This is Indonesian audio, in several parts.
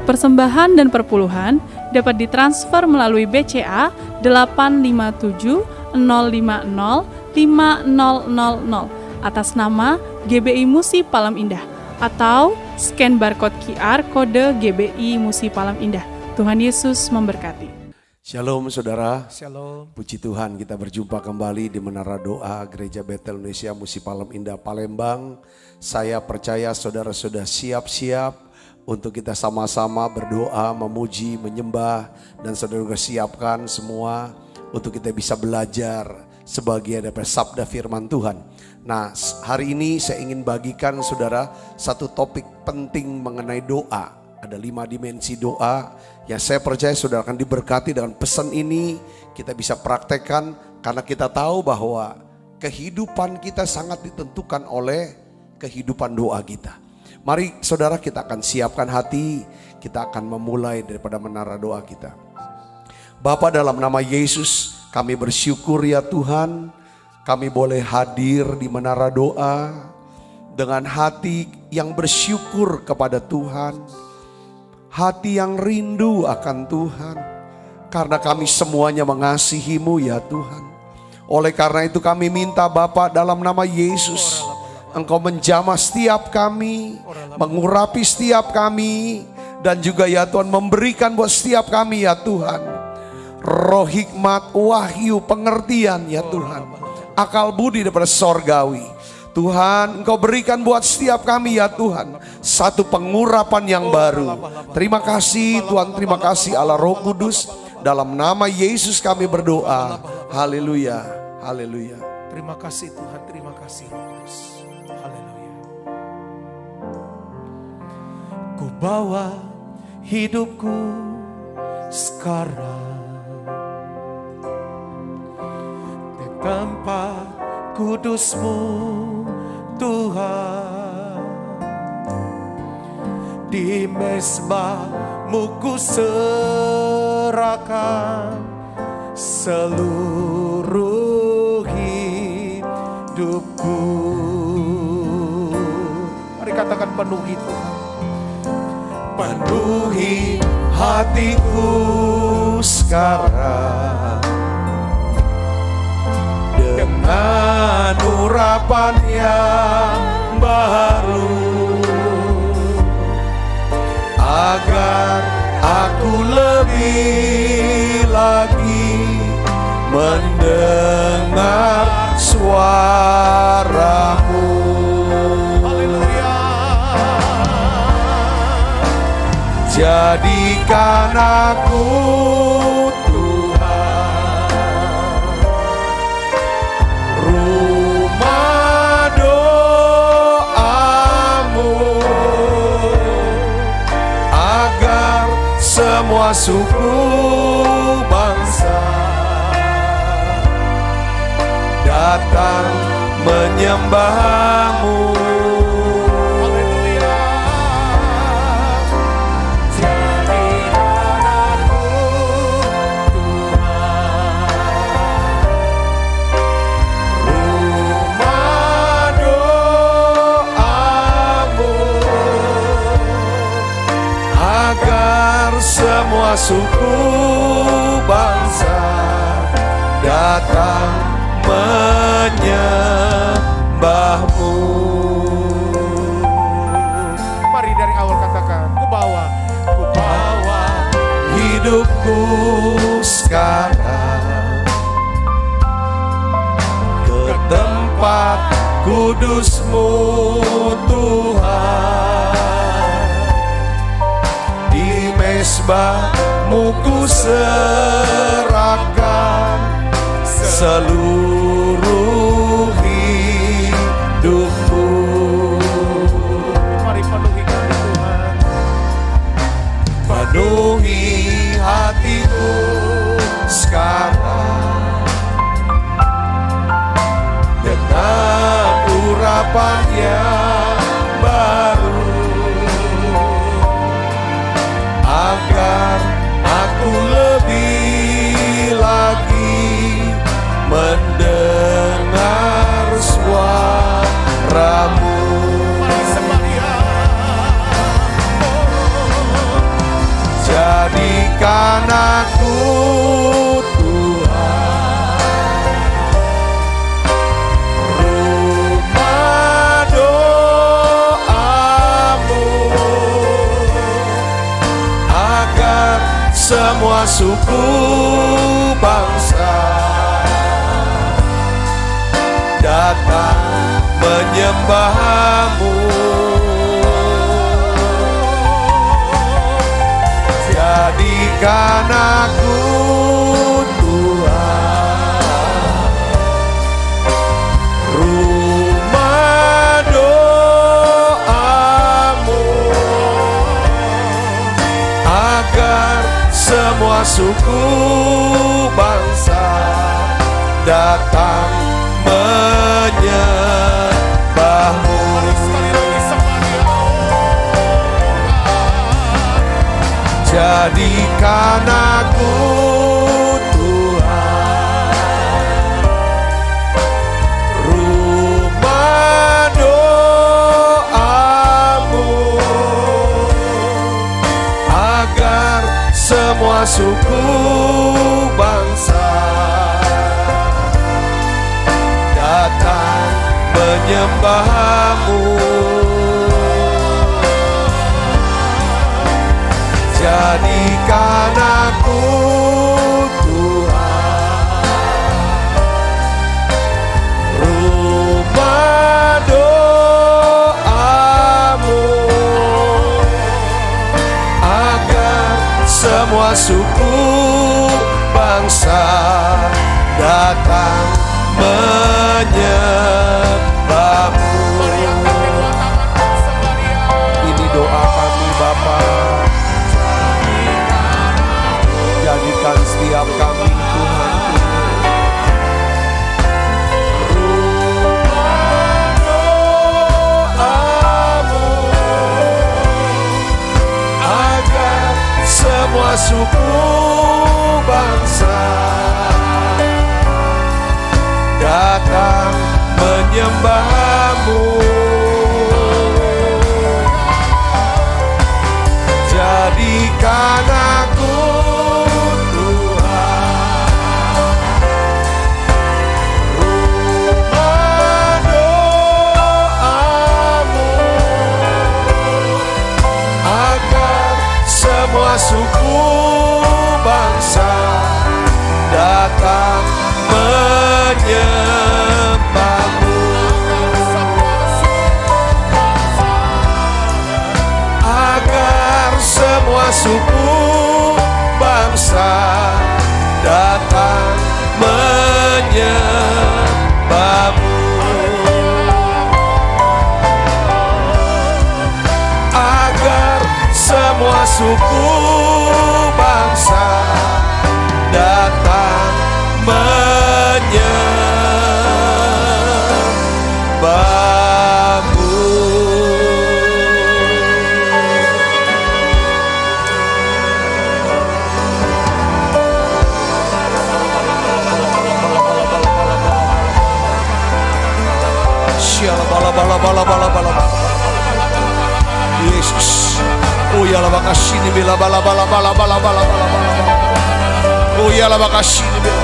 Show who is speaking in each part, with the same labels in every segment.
Speaker 1: Persembahan dan perpuluhan dapat ditransfer melalui BCA 857 050 5000 atas nama GBI Musi Palem Indah atau scan barcode QR kode GBI Musi Palem Indah. Tuhan Yesus memberkati.
Speaker 2: Shalom saudara.
Speaker 3: Shalom.
Speaker 2: Puji Tuhan, kita berjumpa kembali di Menara Doa Gereja Betel Indonesia Musi Palem Indah Palembang. Saya percaya saudara sudah siap-siap untuk kita sama-sama berdoa, memuji, menyembah, dan saudara siapkan semua untuk kita bisa belajar sebagian dari sabda firman Tuhan. Nah, hari ini saya ingin bagikan saudara satu topik penting mengenai doa. Ada 5 dimensi doa yang saya percaya saudara akan diberkati dengan pesan ini. Kita bisa praktekkan karena kita tahu bahwa kehidupan kita sangat ditentukan oleh kehidupan doa kita. Mari saudara, kita akan siapkan hati, kita akan memulai daripada menara doa kita. Bapa, dalam nama Yesus kami bersyukur ya Tuhan, kami boleh hadir di menara doa dengan hati yang bersyukur kepada Tuhan. Hati yang rindu akan Tuhan, karena kami semuanya mengasihi-Mu ya Tuhan. Oleh karena itu kami minta Bapa dalam nama Yesus, Engkau menjamah setiap kami, mengurapi setiap kami, dan juga ya Tuhan memberikan buat setiap kami ya Tuhan roh hikmat, wahyu, pengertian ya Tuhan, akal budi daripada sorgawi. Tuhan, Engkau berikan buat setiap kami ya Tuhan satu pengurapan yang baru. Terima kasih Tuhan, terima kasih Allah Roh Kudus. Dalam nama Yesus kami berdoa. Haleluya, haleluya.
Speaker 3: Terima kasih Tuhan, terima kasih Roh Kudus. Haleluya. Ku bawa hidupku sekarang di tempat kudus-Mu Tuhan, di mezbah-Mu ku serahkan seluruh hidupku. Mari katakan penuhi Tuhan. Penuhi hatiku sekarang dengan urapan yang baru, agar aku lebih lagi mendengar suara-Mu. Haleluya. Jadikan aku semua suku bangsa datang menyembah-Mu. Haleluya. Jadikan aku Tuhan, rumah doa-Mu, agar semua suku bangsa datang menyembah-Mu. Mari dari awal katakan, ku bawa hidupku sekarang ke tempat kudus-Mu Tuhan, di mezbah-Mu ku serahkan seluruh hidupku. Mari penuhi kami Tuhan. Penuhi hatiku sekarang dengan urapan yang baru, agar aku lebih lagi mendengar suara-Mu.
Speaker 2: Jadikan aku Tuhan rumah doamu, agar semua suku bangsa datang menyembahmu. Jadikan aku Tuhan rumah doamu, agar semua suku bangsa datang menyembahmu. Jadikan aku Tuhan rumah doamu, agar semua suku bangsa datang menyembahmu. Jadikan aku Tuhan rumah doamu, agar semua suku bangsa datang menyembahmu. Ini doa kami Bapa. Jadikan setiap kami Tuhan rumah doamu, agar semua suku bangsa datang menyembahmu. Jadikan aku semua suku bangsa datang menyembahmu, agar semua suku bangsa datang menyembahmu, agar semua suku bangsa datang menyembahmu. Yesus, oh ya la makasih ni bila bala bala bala bala bala bala bala. Oh ya la makasih ni bila.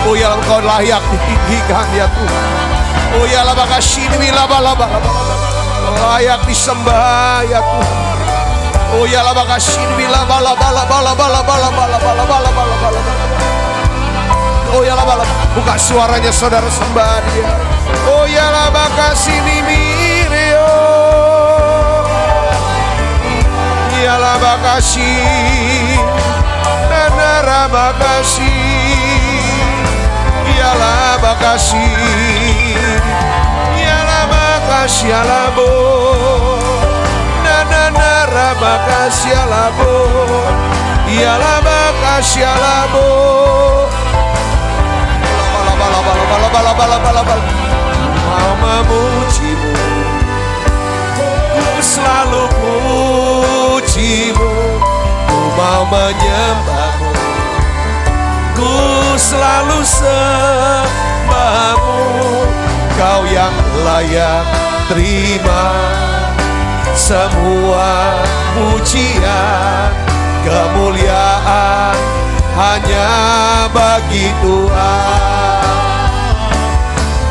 Speaker 2: Oh ya Engkau layak ditinggikan ya Tuhan. Oh ya la makasih ni bila bala bala bala. Layak disembah ya Tuhan. Oh ya la makasih ni bila bala bala bala bala bala bala bala bala bala bala. Oh ya la bala, buka suaranya saudara sembah dia. Oh ya la makasih ni mirio. Ya la makasih, Nara makasih. Ya la makasih, ya la makasih alabo. Nara makasih alabo. Ya la makasih alabo. Mau memujimu, ku selalu pujimu, ku mau menyembahmu, ku selalu sembahmu. Kau yang layak terima semua pujian, kemuliaan bagi Tuhan.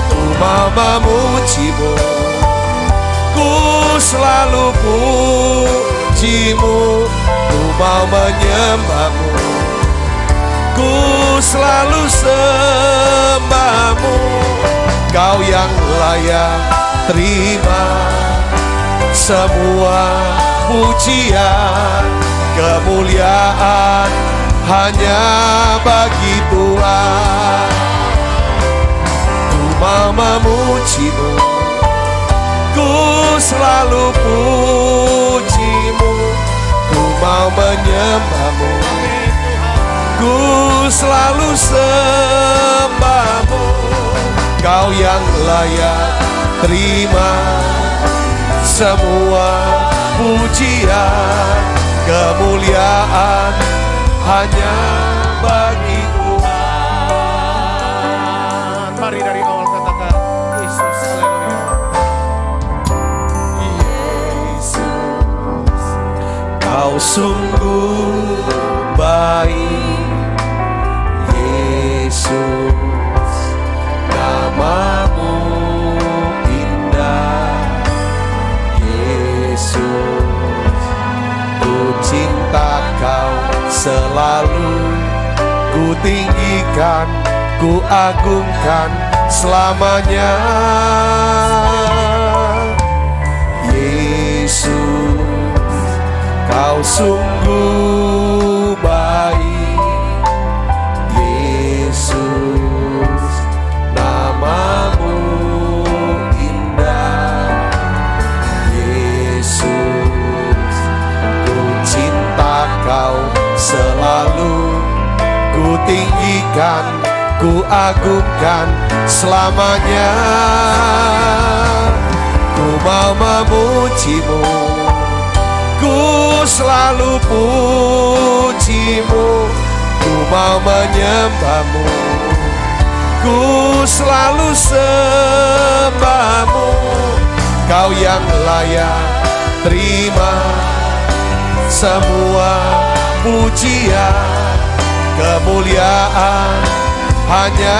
Speaker 2: Ku mau memuji-Mu, ku selalu puji-Mu. Ku mau menyembah-Mu, ku selalu sembah-Mu. Kau yang layak terima semua pujian, kemuliaan hanya bagi Tuhan. Ku mau memuji-Mu, ku selalu puji-Mu. Ku mau menyembah-Mu, ku selalu sembah-Mu. Kau yang layak terima semua pujian, kemuliaan hanya bagi Tuhan.
Speaker 3: Mari dari awal katakan Yesus, haleluya.
Speaker 2: Yesus, Kau sungguh baik. Yesus, nama-Mu indah. Yesus, ku cinta Kau selalu, ku tinggikan, ku agungkan selamanya. Yesus, Kau sungguh baik. Yesus, nama-Mu indah. Yesus, ku cinta Kau selalu, ku tinggikan, ku agungkan selamanya. Ku mau memuji-Mu, ku selalu puji-Mu. Ku mau menyembah-Mu, ku selalu sembah-Mu. Kau yang layak terima semua pujian, kemuliaan hanya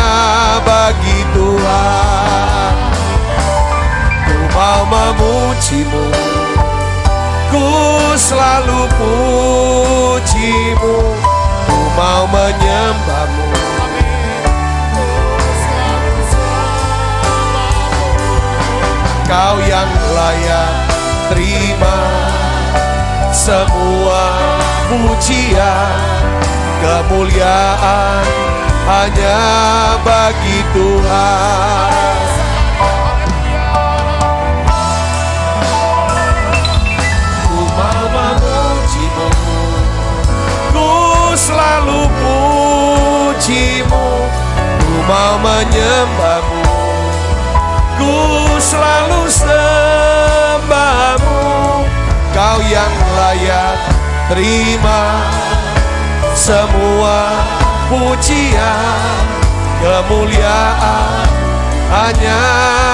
Speaker 2: bagi Tuhan. Ku mau memuji-Mu, ku selalu puji-Mu. Ku mau menyembah-Mu, Kau yang layak terima semua pujian, kemuliaan hanya bagi Tuhan. Ku mau memuji-Mu, ku selalu puji-Mu. Ku mau menyembah-Mu, ku selalu sembah-Mu. Kau yang layak terima semua pujian, kemuliaan hanya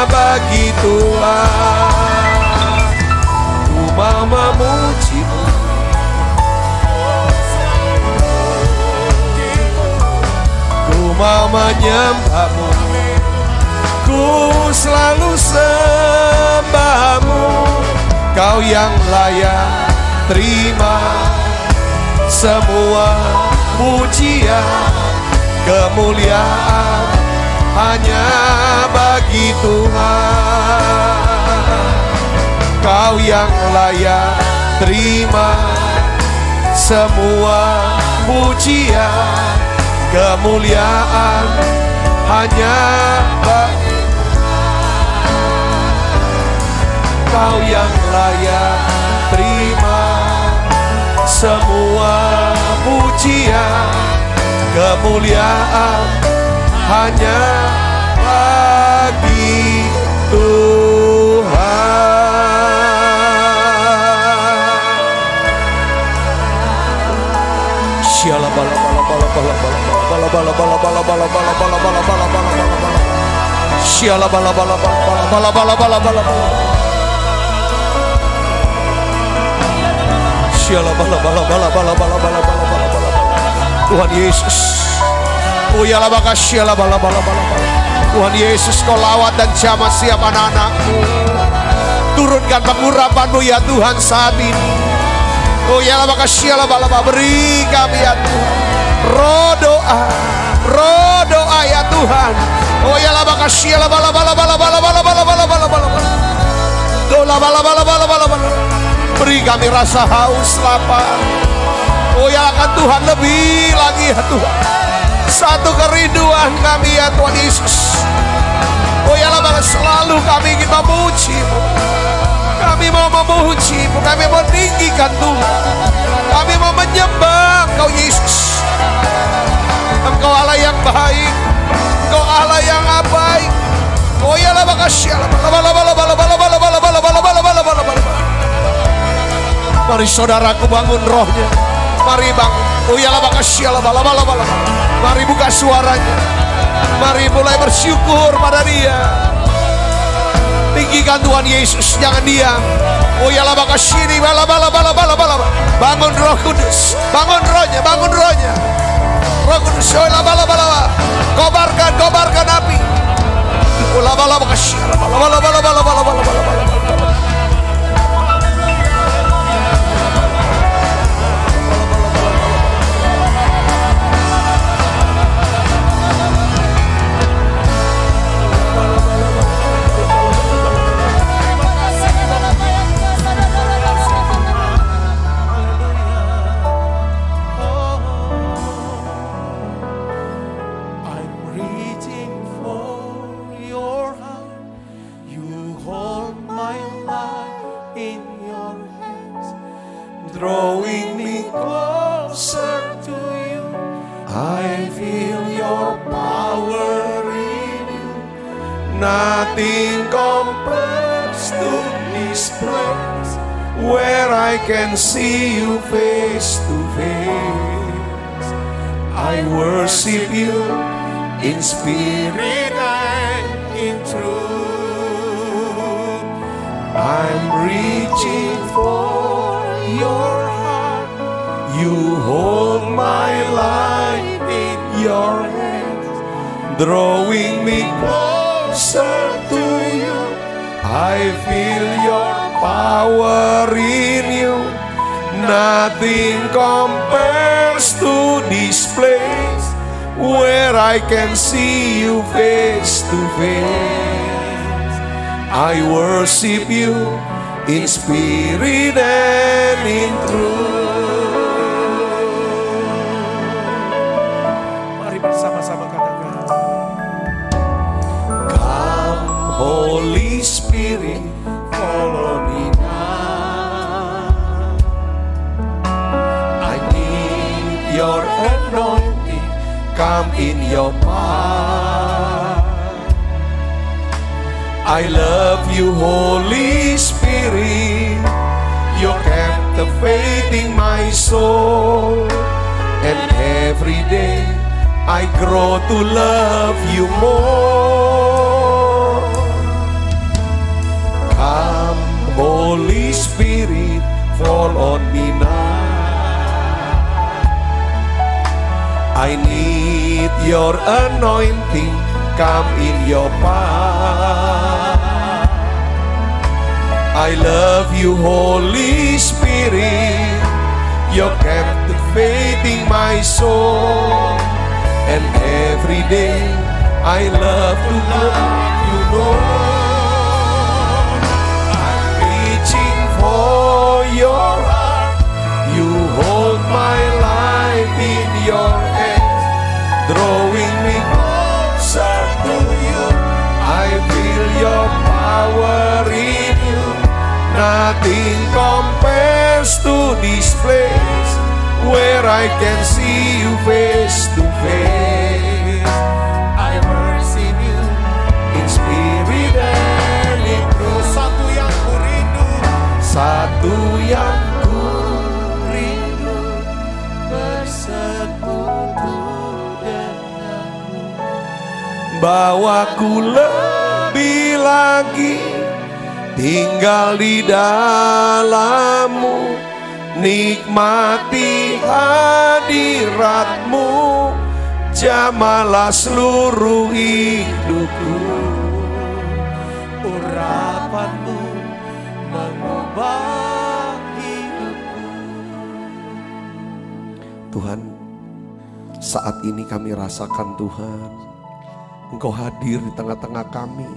Speaker 2: bagi Tuhan. Ku mau memuji-Mu, ku mau menyembah-Mu, ku selalu sembah-Mu. Kau yang layak terima semua pujian, kemuliaan hanya bagi Tuhan. Kau yang layak terima semua pujian, kemuliaan hanya bagi Kau yang layak terima semua pujian, kemuliaan hanya bagi Tuhan. Shala bala bala bala bala bala bala bala bala bala bala bala bala bala bala bala bala. Shala bala bala bala bala bala bala bala bala. Shala bala bala bala bala bala bala bala bala bala. Tuhan Yesus, Oh ya laba kasih laba laba laba laba. Tuhan Yesus, Kau lawat dan jamah siap anak-anak-Mu. Turunkan pengurapan-Mu ya Tuhan saat ini. Oh ya laba kasih laba laba, beri kami ya Tuhan roh doa ya Tuhan. Oh ya laba kasih laba laba laba laba laba laba laba laba laba laba. Oh laba laba laba laba laba. Beri kami rasa haus lapar. Oh ya akan Tuhan lebih lagi ya Tuhan. Satu kerinduan kami ya Tuhan Yesus. Oh ya laba, selalu kami ingin memuji-Mu. Kami mau memuji-Mu, kami mau meninggikan Tuhan. Kami mau menyembah Engkau Yesus. Engkau Allah yang baik, Engkau Allah yang baik. Oh ya laba kasih laba laba laba laba laba laba laba laba laba laba laba laba laba. Mari saudaraku bangun rohnya. Mari bangun. Oh ya laba kasih laba laba laba laba. Mari buka suaranya. Mari mulai bersyukur pada Dia. Tinggikan Tuhan Yesus, jangan diam. Oh ya laba kasih ini laba laba laba laba laba. Bangun Roh Kudus, bangun rohnya, bangun rohnya. Roh Kudus, oh laba laba laba. Kobarkan api. Oh laba laba kasih laba laba laba laba laba laba laba laba.
Speaker 3: Drawing me closer to you, I feel your power in you. Nothing compares to this place where I can see you face to face. I worship you in spirit and in truth. I'm reaching for your heart. You hold my life in your hands, drawing me closer to you. I feel your power in you. Nothing compares to this place where I can see you face to face. I worship you in spirit and in truth. Mari bersama-sama katakan, Come Holy Spirit, follow me now. I need your anointing, come in your power. I love you, Holy Spirit. You're captivating my soul. And every day I grow to love you more. Come, Holy Spirit, fall on me now. I need your anointing, come in your power. I love you, Holy Spirit. You're captivating my soul. And every day I love to love you more. I'm reaching for your heart. You hold my life in your hands, drawing me closer to you. I feel your power in you. Nothing compares to this place where I can see you face to face. I worship you in spirit and in truth. Satu yang ku rindu, satu yang ku rindu, bersekutu denganmu. Bawaku lebih lagi tinggal di dalam-Mu, nikmati hadirat-Mu,
Speaker 2: Jamalah seluruh hidupku.
Speaker 3: Urapanmu mengubah hidupku.
Speaker 2: Tuhan, saat ini kami rasakan Tuhan, Engkau hadir di tengah-tengah kami.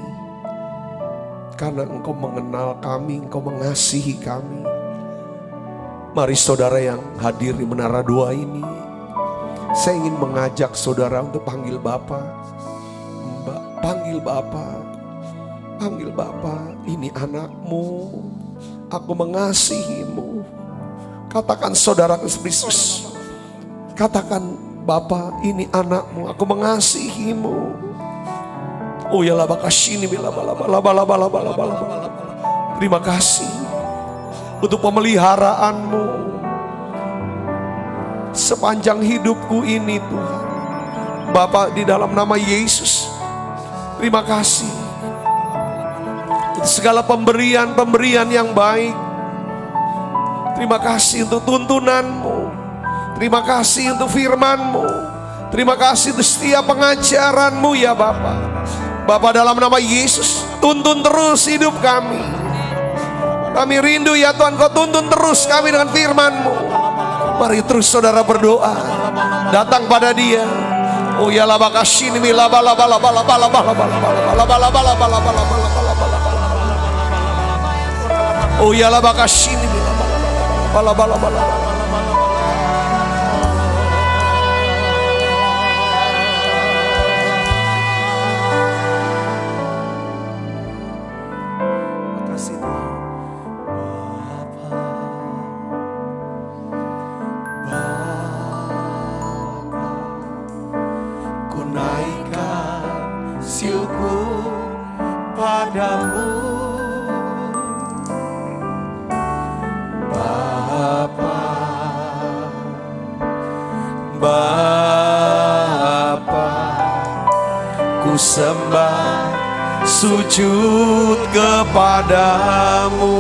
Speaker 2: Karena Engkau mengenal kami, Engkau mengasihi kami. Mari saudara yang hadir di menara doa ini, saya ingin mengajak saudara untuk panggil Bapa. Mbak, panggil Bapa. Panggil Bapa, ini anakmu. Aku mengasihimu. Katakan saudara Kristus. Katakan Bapa, ini anakmu. Aku mengasihimu. Oh ya laba kasih ini bila bala. Terima kasih untuk pemeliharaanmu sepanjang hidupku ini Tuhan. Bapa, di dalam nama Yesus, terima kasih untuk segala pemberian yang baik. Terima kasih untuk tuntunanmu. Terima kasih untuk firman-Mu. Terima kasih untuk setiap pengajaran-Mu ya Bapa. Bapa, dalam nama Yesus, tuntun terus hidup kami. Kami rindu ya Tuhan, Kau tuntun terus kami dengan firman-Mu. Mari terus saudara berdoa, datang pada Dia. Oh ya laba kasini mila bala bala bala bala bala bala bala bala bala bala bala bala bala. Oh ya laba kasini mila bala bala bala bala. Sembah sujud kepadamu,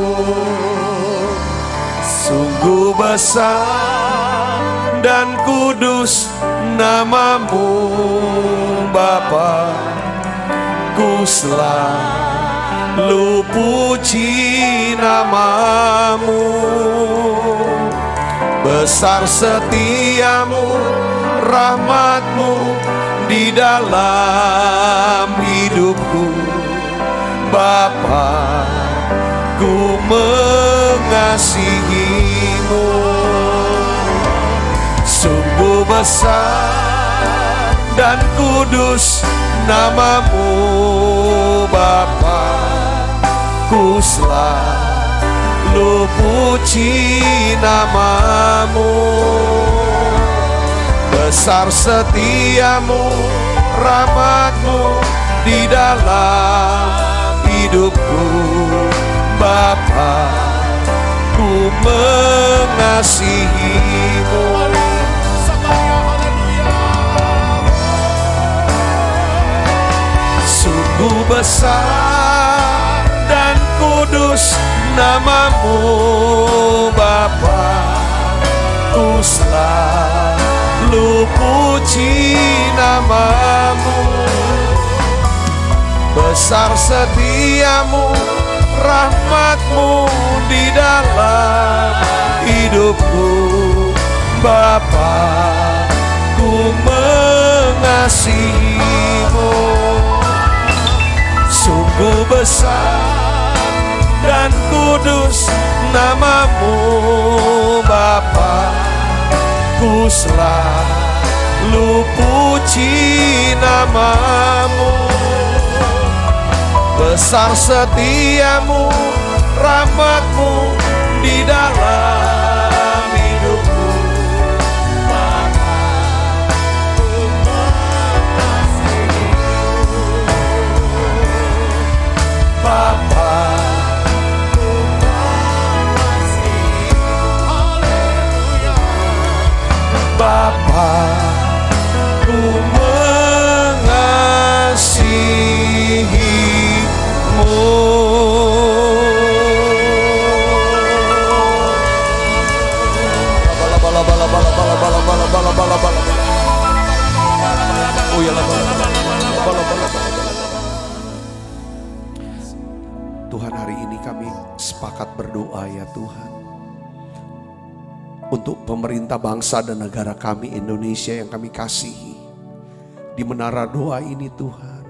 Speaker 2: sungguh besar dan kudus namamu Bapa. Ku selalu puji namamu, besar setiamu, rahmatmu di dalam hidupku Bapa. Ku mengasihimu, sungguh besar dan kudus namamu Bapa. Ku selalu puji namamu, besar setiamu, rahmatmu di dalam hidupku Bapa. Ku mengasihimu, sungguh besar dan kudus namamu Bapa. Ku selalu puji namamu, besar setiamu, rahmatmu di dalam hidupku Bapa. Ku mengasihimu, sungguh besar dan kudus namamu Bapa. Ku selalu puji namamu, besar setiamu, rahmatmu di dalam hidupku Bapa. Ku mengasihimu Bapa. Ku mengasihimu, haleluya Bapa. Ku mengasihimu. kami sepakat berdoa ya Tuhan, untuk pemerintah bangsa dan negara kami Indonesia yang kami kasihi. Di menara doa ini Tuhan,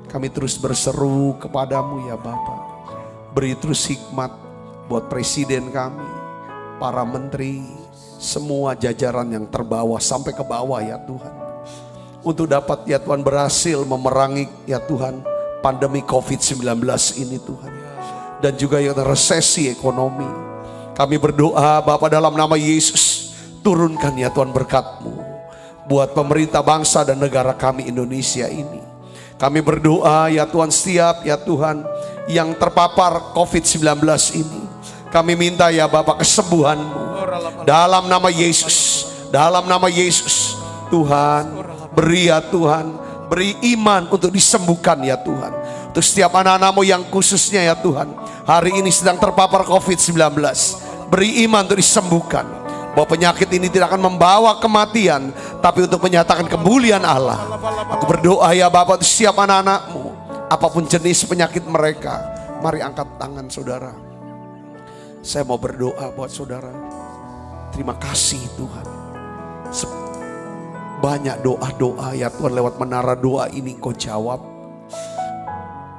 Speaker 2: kami terus berseru kepadamu ya Bapa. Beri terus hikmat buat presiden kami, para menteri, semua jajaran yang terbawah sampai ke bawah ya Tuhan. Untuk dapat ya Tuhan berhasil memerangi ya Tuhan pandemi COVID-19 ini Tuhan. Dan juga yang resesi ekonomi. Kami berdoa Bapa dalam nama Yesus, turunkan ya Tuhan berkat-Mu buat pemerintah bangsa dan negara kami Indonesia ini. Kami berdoa ya Tuhan, setiap ya Tuhan yang terpapar COVID-19 ini, kami minta ya Bapa kesembuhan-Mu dalam nama Yesus. Dalam nama Yesus Tuhan, beri ya Tuhan, beri iman untuk disembuhkan ya Tuhan. Untuk setiap anak-anak-Mu yang khususnya ya Tuhan, hari ini sedang terpapar COVID-19, beri iman untuk disembuhkan. Bahwa penyakit ini tidak akan membawa kematian, tapi untuk menyatakan kemuliaan Allah. Aku berdoa ya Bapa untuk setiap anak-anak-Mu, apapun jenis penyakit mereka. Mari angkat tangan saudara. Saya mau berdoa buat saudara. Terima kasih Tuhan. Banyak doa-doa ya Tuhan, lewat menara doa ini Kau jawab.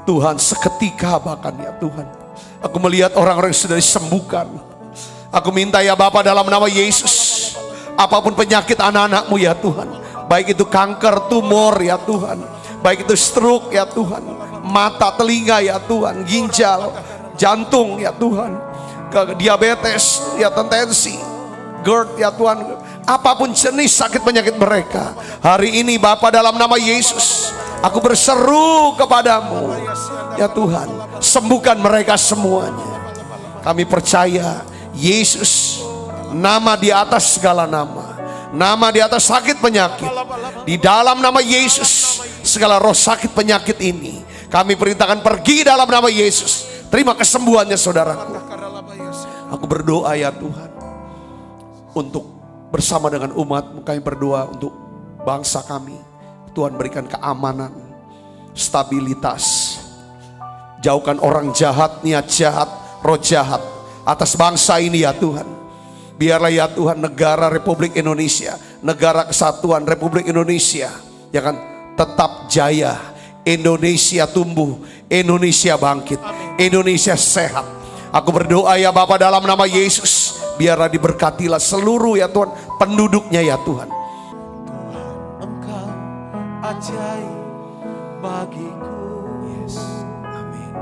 Speaker 2: Tuhan, seketika bahkan ya Tuhan, aku melihat orang-orang yang sudah disembuhkan. Aku minta ya Bapa dalam nama Yesus, apapun penyakit anak-anak-Mu ya Tuhan, baik itu kanker, tumor ya Tuhan, baik itu stroke ya Tuhan, mata, telinga ya Tuhan, ginjal, jantung ya Tuhan, diabetes ya, tensi, GERD ya Tuhan, apapun jenis sakit penyakit mereka, hari ini Bapa dalam nama Yesus, aku berseru kepadamu ya Tuhan, sembuhkan mereka semuanya. Kami percaya Yesus, nama di atas segala nama, nama di atas sakit penyakit. Di dalam nama Yesus, segala roh sakit penyakit ini kami perintahkan pergi dalam nama Yesus. Terima kesembuhannya saudaraku. Aku berdoa ya Tuhan, untuk bersama dengan umat-Mu kami berdoa untuk bangsa kami. Tuhan berikan keamanan, stabilitas. Jauhkan orang jahat, niat jahat, roh jahat atas bangsa ini ya Tuhan. Biarlah ya Tuhan negara Republik Indonesia, negara kesatuan Republik Indonesia, ya kan, tetap jaya. Indonesia tumbuh, Indonesia bangkit, Indonesia sehat. Aku berdoa ya Bapa dalam nama Yesus, biarlah diberkatilah seluruh ya Tuhan penduduknya ya Tuhan.
Speaker 3: Tuhan, Engkau ajaib bagiku. Yes. Amin.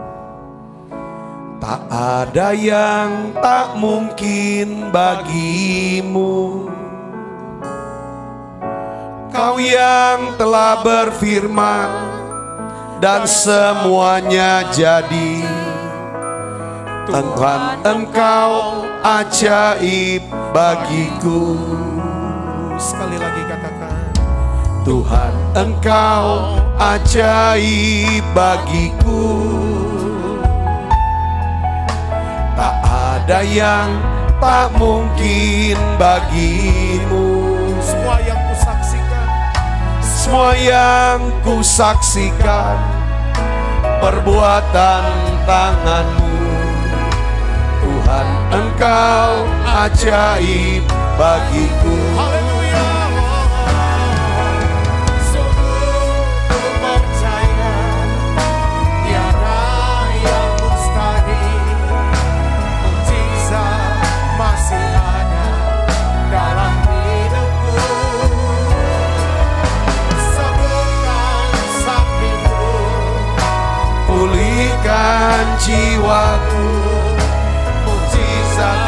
Speaker 2: Tak ada yang tak mungkin bagimu. Kau yang telah berfirman dan semuanya jadi. Tuhan, Engkau ajaib bagiku.
Speaker 3: Sekali lagi katakan,
Speaker 2: Tuhan, Engkau ajaib bagiku. Tak ada yang tak mungkin bagimu.
Speaker 3: semua yang kusaksikan,
Speaker 2: Semua yang kusaksikan perbuatan tangan-Mu. Tuhan, Engkau ajaib bagiku.
Speaker 3: haleluya. Sungguh ku percaya tiada yang mustahil, mukjizat masih ada dalam hidupku. Sembuhkan sakitku,
Speaker 2: Pulihkan jiwaku, mukjizat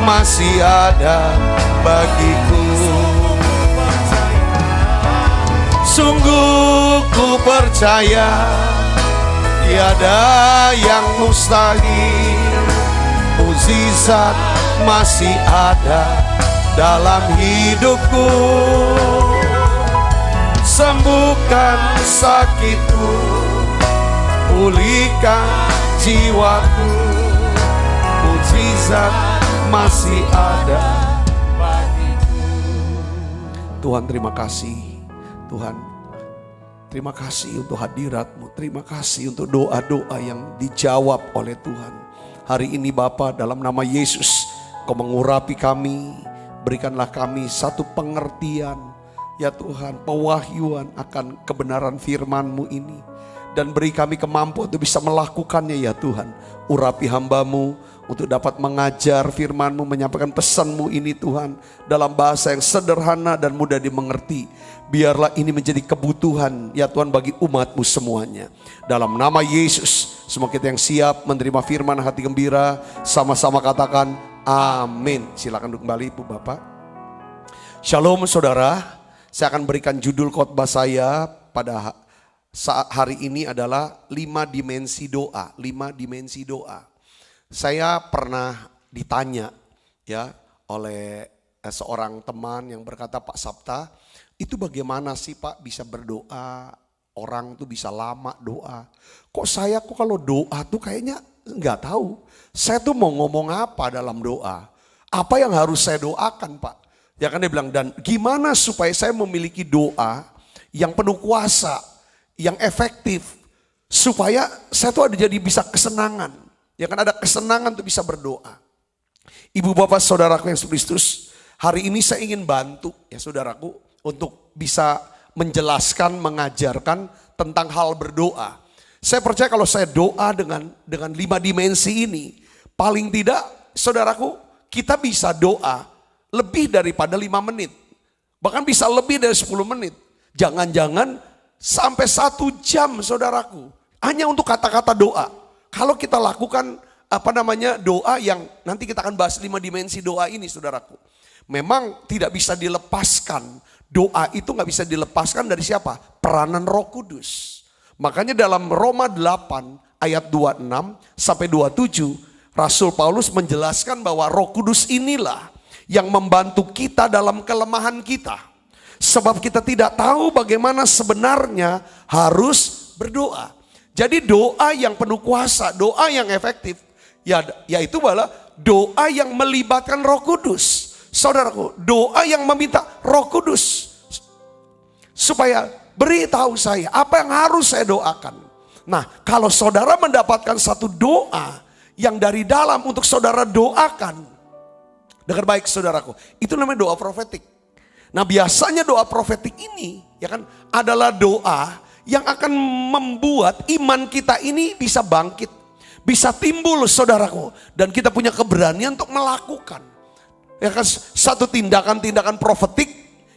Speaker 2: masih ada bagiku. Sungguh ku percaya tiada yang mustahil, mukjizat masih ada dalam hidupku. Sembuhkan sakitku, pulihkan jiwaku, mukjizat masih ada bagiku. Tuhan, terima kasih. Tuhan, terima kasih untuk hadirat-Mu. Terima kasih untuk doa-doa yang dijawab oleh Tuhan. Hari ini Bapa, dalam nama Yesus, Kau mengurapi kami, berikanlah kami satu pengertian, ya Tuhan, pewahyuan akan kebenaran firman-Mu ini. Dan beri kami kemampuan untuk bisa melakukannya ya Tuhan. Urapi hamba-Mu untuk dapat mengajar firman-Mu, menyampaikan pesan-Mu ini Tuhan, dalam bahasa yang sederhana dan mudah dimengerti. Biarlah ini menjadi kebutuhan ya Tuhan bagi umat-Mu semuanya. Dalam nama Yesus, semua kita yang siap menerima firman hati gembira, sama-sama katakan amin. Silakan duduk kembali Ibu Bapak. Shalom saudara, saya akan berikan judul khotbah saya pada saat hari ini adalah 5 dimensi doa. 5 dimensi doa. Saya pernah ditanya ya oleh seorang teman yang berkata, Pak Sabta, itu bagaimana sih Pak bisa berdoa? Orang tuh bisa lama doa. Kok kalau doa tuh kayaknya nggak tahu. Saya tuh mau ngomong apa dalam doa? Apa yang harus saya doakan Pak? Ya kan dia bilang, dan gimana supaya saya memiliki doa yang penuh kuasa, yang efektif, supaya saya tuh ada jadi bisa kesenangan. Ya kan ada kesenangan untuk bisa berdoa. Ibu bapak saudaraku yang Kristus, hari ini saya ingin bantu ya saudaraku untuk bisa menjelaskan, mengajarkan tentang hal berdoa. Saya percaya kalau saya doa dengan 5 dimensi ini, paling tidak saudaraku kita bisa doa lebih daripada 5 menit. Bahkan bisa lebih dari 10 menit. Jangan-jangan sampai 1 jam saudaraku. Hanya untuk kata-kata doa. Kalau kita lakukan doa yang nanti kita akan bahas 5 dimensi doa ini saudaraku. Memang tidak bisa dilepaskan. Doa itu gak bisa dilepaskan dari siapa? Peranan Roh Kudus. Makanya dalam Roma 8 ayat 26 sampai 27. Rasul Paulus menjelaskan bahwa Roh Kudus inilah yang membantu kita dalam kelemahan kita. Sebab kita tidak tahu bagaimana sebenarnya harus berdoa. Jadi doa yang penuh kuasa, doa yang efektif, yaitu adalah doa yang melibatkan Roh Kudus. Saudaraku, doa yang meminta Roh Kudus supaya beritahu saya apa yang harus saya doakan. Nah, kalau saudara mendapatkan satu doa yang dari dalam untuk saudara doakan, dengar baik saudaraku, itu namanya doa profetik. Nah, biasanya doa profetik ini ya kan adalah doa yang akan membuat iman kita ini bisa bangkit, bisa timbul saudaraku, dan kita punya keberanian untuk melakukan. Ya kan, satu tindakan-tindakan profetik,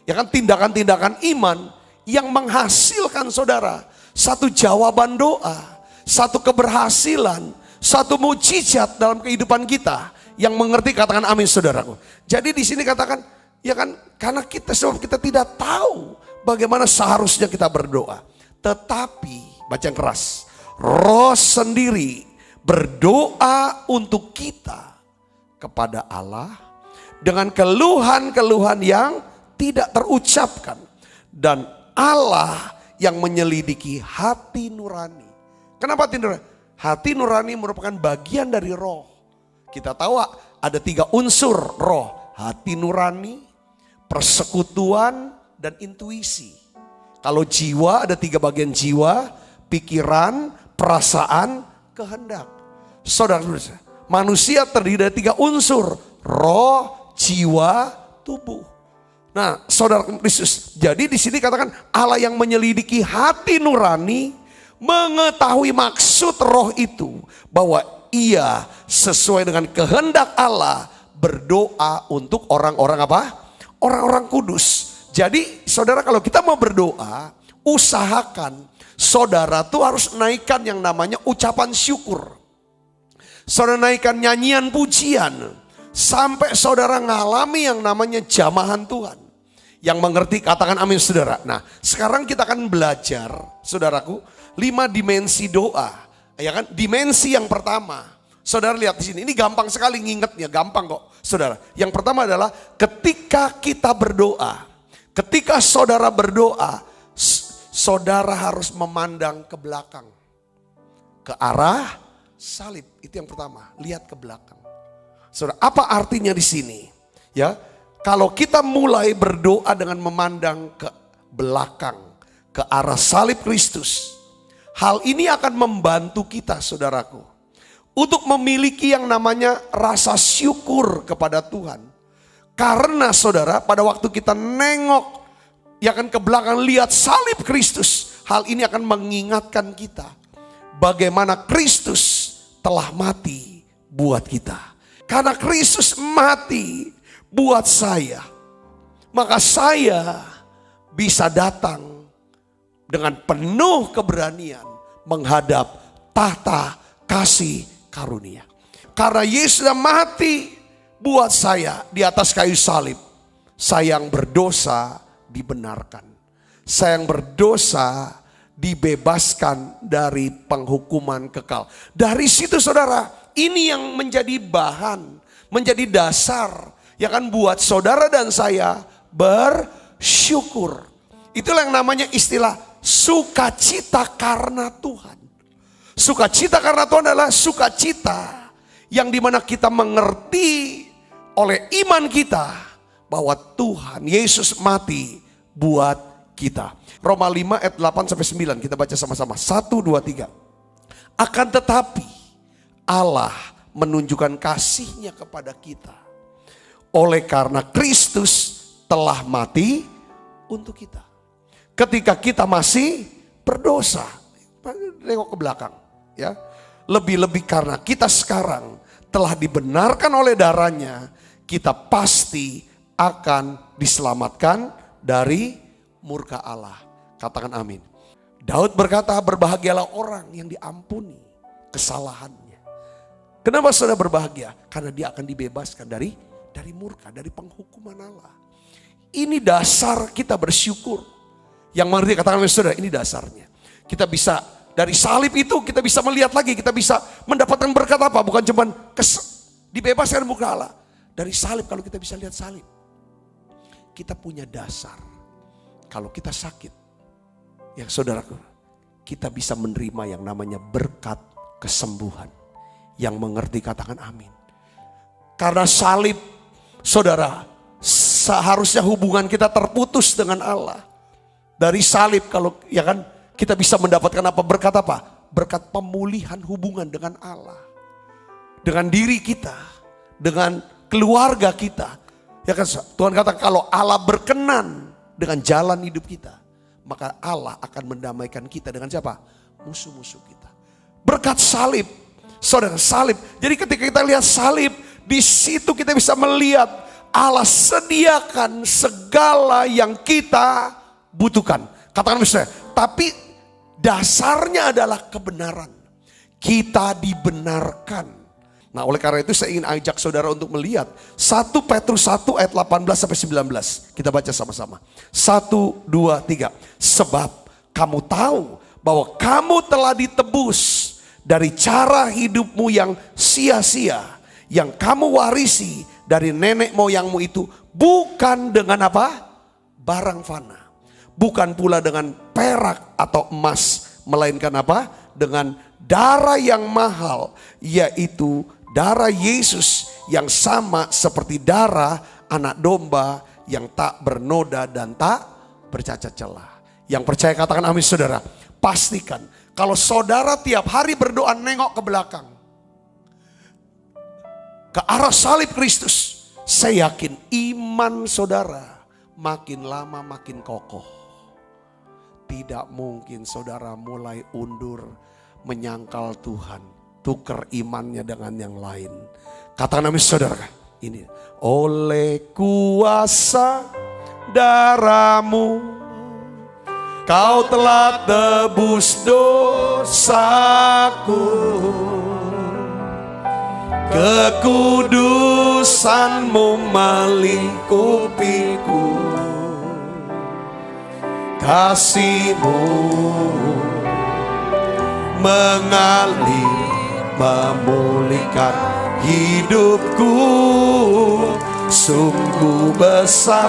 Speaker 2: ya kan, tindakan-tindakan iman yang menghasilkan saudara satu jawaban doa, satu keberhasilan, satu mujizat dalam kehidupan kita. Yang mengerti katakan amin saudaraku. Jadi di sini katakan, ya kan, karena sebab kita tidak tahu bagaimana seharusnya kita berdoa. Tetapi, baca yang keras, Roh sendiri berdoa untuk kita kepada Allah dengan keluhan-keluhan yang tidak terucapkan. Dan Allah yang menyelidiki hati nurani. Kenapa hati nurani? Hati nurani merupakan bagian dari roh. Kita tahu ada 3 unsur roh. Hati nurani, persekutuan, dan intuisi. Kalau jiwa ada 3 bagian jiwa, pikiran, perasaan, kehendak. Saudara, manusia terdiri dari 3 unsur. Roh, jiwa, tubuh. Nah, saudara Kristus, jadi di sini katakan Allah yang menyelidiki hati nurani, mengetahui maksud roh itu, bahwa ia sesuai dengan kehendak Allah berdoa untuk orang-orang apa? Orang-orang kudus. Jadi saudara kalau kita mau berdoa, usahakan saudara tuh harus naikkan yang namanya ucapan syukur. Saudara naikkan nyanyian pujian. Sampai saudara ngalami yang namanya jamahan Tuhan. Yang mengerti katakan amin saudara. Nah sekarang kita akan belajar saudaraku 5 dimensi doa. Ya kan, dimensi yang pertama. Saudara lihat di sini, ini gampang sekali ngingetnya, gampang kok saudara. Yang pertama adalah ketika kita berdoa. Ketika saudara berdoa, saudara harus memandang ke belakang. Ke arah salib, itu yang pertama, lihat ke belakang. Saudara, apa artinya di sini? Ya, kalau kita mulai berdoa dengan memandang ke belakang, ke arah salib Kristus, hal ini akan membantu kita, saudaraku, untuk memiliki yang namanya rasa syukur kepada Tuhan. Karena saudara, pada waktu kita nengok ya kan ke belakang, lihat salib Kristus, hal ini akan mengingatkan kita bagaimana Kristus telah mati buat kita. Karena Kristus mati buat saya, maka saya bisa datang dengan penuh keberanian menghadap tahta kasih karunia. Karena Yesus sudah mati buat saya di atas kayu salib, saya yang berdosa dibenarkan. Saya yang berdosa dibebaskan dari penghukuman kekal. Dari situ saudara, ini yang menjadi bahan, menjadi dasar yang akan buat saudara dan saya bersyukur. Itulah yang namanya istilah sukacita karena Tuhan. Sukacita karena Tuhan adalah sukacita yang dimana kita mengerti oleh iman kita bahwa Tuhan Yesus mati buat kita. Roma 5 ayat 8 sampai 9 kita baca sama-sama. 1, 2, 3. Akan tetapi Allah menunjukkan kasih-Nya kepada kita oleh karena Kristus telah mati untuk kita. Ketika kita masih berdosa. Tengok ke belakang. Ya, lebih-lebih karena kita sekarang telah dibenarkan oleh darah-Nya, kita pasti akan diselamatkan dari murka Allah. Katakan amin. Daud berkata, berbahagialah orang yang diampuni kesalahannya. Kenapa saudara berbahagia? Karena dia akan dibebaskan dari murka, dari penghukuman Allah. Ini dasar kita bersyukur. Yang mengerti, katakan saudara, ini dasarnya. Kita bisa dari salib itu kita bisa melihat lagi, kita bisa mendapatkan berkat apa? Bukan cuma dibebaskan dari murka Allah. Dari salib, kalau kita bisa lihat salib, kita punya dasar. Kalau kita sakit, ya saudaraku, kita bisa menerima yang namanya berkat kesembuhan. Yang mengerti katakan amin. Karena salib, saudara, seharusnya hubungan kita terputus dengan Allah. Dari salib, kalau ya kan, kita bisa mendapatkan apa? Berkat apa? Berkat pemulihan hubungan dengan Allah. Dengan diri kita, dengan keluarga kita. Ya kan, Tuhan kata kalau Allah berkenan dengan jalan hidup kita, maka Allah akan mendamaikan kita dengan siapa? Musuh-musuh kita. Berkat salib, saudara, salib. Jadi ketika kita lihat salib, di situ kita bisa melihat Allah sediakan segala yang kita butuhkan. Katakan misalnya, tapi dasarnya adalah kebenaran. Kita dibenarkan. Nah, oleh karena itu saya ingin ajak saudara untuk melihat 1 Petrus 1 ayat 18 sampai 19. Kita baca sama-sama. 1, 2, 3. Sebab kamu tahu bahwa kamu telah ditebus dari cara hidupmu yang sia-sia, yang kamu warisi dari nenek moyangmu itu, bukan dengan apa? Barang fana. Bukan pula dengan perak atau emas, melainkan apa? Dengan darah yang mahal, yaitu darah Yesus yang sama seperti darah anak domba yang tak bernoda dan tak bercacat celah. Yang percaya katakan amin saudara. Pastikan kalau saudara tiap hari berdoa nengok ke belakang, ke arah salib Kristus, saya yakin iman saudara makin lama makin kokoh. Tidak mungkin saudara mulai undur, menyangkal Tuhan, tukar imannya dengan yang lain. Katakan amin saudara. Ini oleh kuasa darahmu kau telah tebus dosaku, kekudusanmu melingkupiku, kasihmu mengalir memulihkan hidupku, sungguh besar.